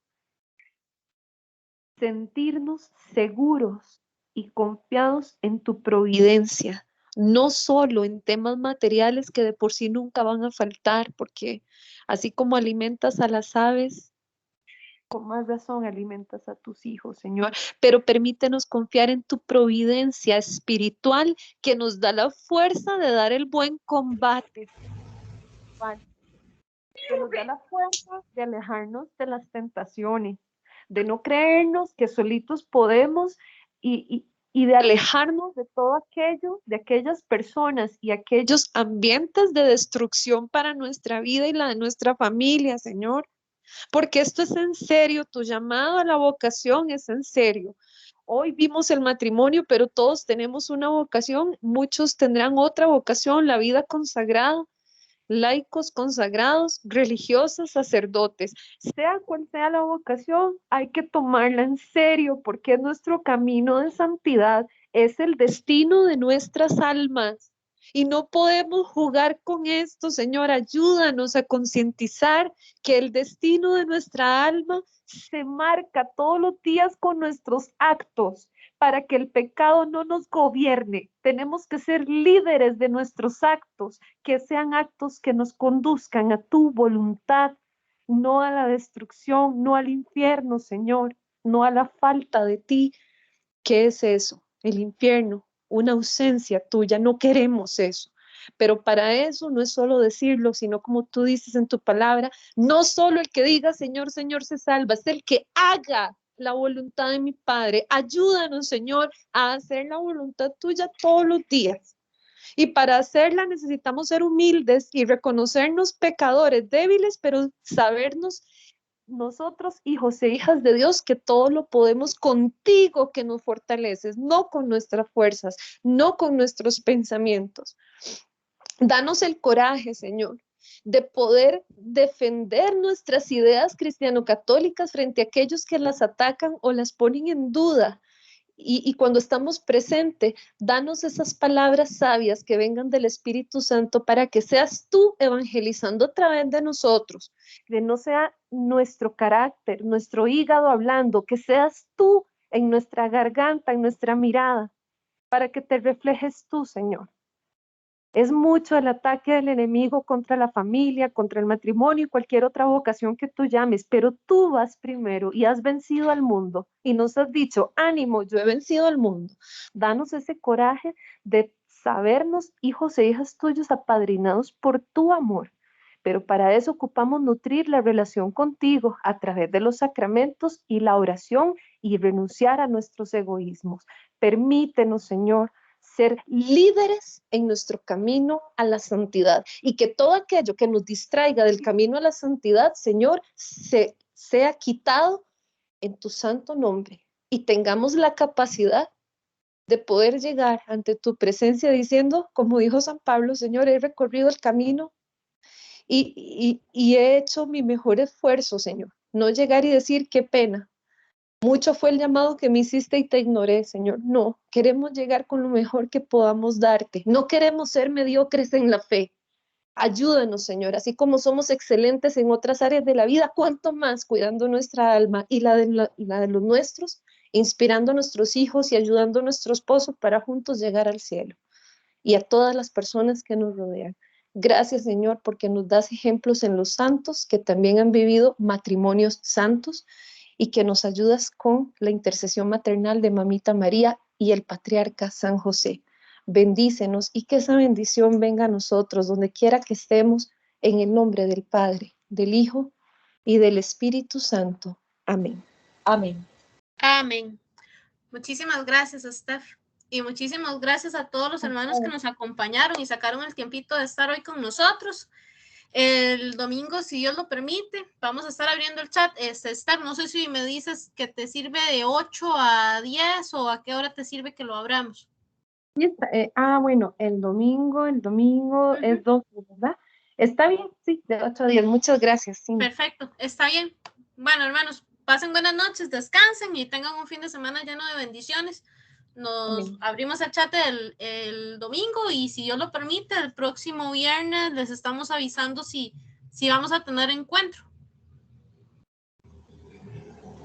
sentirnos seguros y confiados en tu providencia, no solo en temas materiales que de por sí nunca van a faltar, porque así como alimentas a las aves, con más razón alimentas a tus hijos, Señor, pero permítenos confiar en tu providencia espiritual que nos da la fuerza de dar el buen combate, que nos da la fuerza de alejarnos de las tentaciones, de no creernos que solitos podemos y de alejarnos de todo aquello, de aquellas personas y aquellos ambientes de destrucción para nuestra vida y la de nuestra familia, Señor. Porque esto es en serio, tu llamado a la vocación es en serio. Hoy vimos el matrimonio, pero todos tenemos una vocación, muchos tendrán otra vocación, la vida consagrada, laicos consagrados, religiosos, sacerdotes. Sea cual sea la vocación, hay que tomarla en serio porque es nuestro camino de santidad, es el destino de nuestras almas. Y no podemos jugar con esto, Señor. Ayúdanos a concientizar que el destino de nuestra alma se marca todos los días con nuestros actos para que el pecado no nos gobierne. Tenemos que ser líderes de nuestros actos, que sean actos que nos conduzcan a tu voluntad, no a la destrucción, no al infierno, Señor, no a la falta de ti. ¿Qué es eso? El infierno, una ausencia tuya. No queremos eso. Pero para eso no es solo decirlo, sino como tú dices en tu palabra, no solo el que diga Señor, Señor se salva, es el que haga la voluntad de mi Padre. Ayúdanos, Señor, a hacer la voluntad tuya todos los días. Y para hacerla necesitamos ser humildes y reconocernos pecadores, débiles, pero sabernos nosotros, hijos e hijas de Dios, que todo lo podemos contigo que nos fortaleces, no con nuestras fuerzas, no con nuestros pensamientos. Danos el coraje, Señor, de poder defender nuestras ideas cristiano-católicas frente a aquellos que las atacan o las ponen en duda. Y cuando estamos presentes, danos esas palabras sabias que vengan del Espíritu Santo para que seas tú evangelizando a través de nosotros, que no sea nuestro carácter, nuestro hígado hablando, que seas tú en nuestra garganta, en nuestra mirada, para que te reflejes tú, Señor. Es mucho el ataque del enemigo contra la familia, contra el matrimonio y cualquier otra vocación que tú llames, pero tú vas primero y has vencido al mundo y nos has dicho, ánimo, yo he vencido al mundo. Danos ese coraje de sabernos hijos e hijas tuyos apadrinados por tu amor. Pero para eso ocupamos nutrir la relación contigo a través de los sacramentos y la oración y renunciar a nuestros egoísmos. Permítenos, Señor, ser líderes en nuestro camino a la santidad y que todo aquello que nos distraiga del camino a la santidad, Señor, sea quitado en tu santo nombre y tengamos la capacidad de poder llegar ante tu presencia diciendo, como dijo San Pablo, Señor, he recorrido el camino y he hecho mi mejor esfuerzo, Señor. No llegar y decir, qué pena, mucho fue el llamado que me hiciste y te ignoré, Señor. No, queremos llegar con lo mejor que podamos darte. No queremos ser mediocres en la fe. Ayúdanos, Señor, así como somos excelentes en otras áreas de la vida, cuánto más cuidando nuestra alma y la de los nuestros, inspirando a nuestros hijos y ayudando a nuestro esposo para juntos llegar al cielo y a todas las personas que nos rodean. Gracias, Señor, porque nos das ejemplos en los santos que también han vivido matrimonios santos y que nos ayudas con la intercesión maternal de Mamita María y el patriarca San José. Bendícenos y que esa bendición venga a nosotros, donde quiera que estemos, en el nombre del Padre, del Hijo y del Espíritu Santo. Amén. Amén. Amén. Muchísimas gracias, Steph. Y muchísimas gracias a todos los hermanos que nos acompañaron y sacaron el tiempito de estar hoy con nosotros. El domingo, si Dios lo permite, vamos a estar abriendo el chat. Steph, no sé si me dices que te sirve de 8 a 10 o a qué hora te sirve que lo abramos. Bueno, el domingo es 12, ¿verdad? Está bien, sí, de 8 a 10. Muchas gracias. Sí. Perfecto, está bien. Bueno, hermanos, pasen buenas noches, descansen y tengan un fin de semana lleno de bendiciones. Nos abrimos el chat el domingo y si Dios lo permite, el próximo viernes les estamos avisando si vamos a tener encuentro.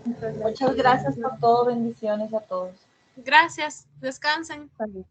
Muchas gracias por todo, bendiciones a todos. Gracias, descansen. Salud.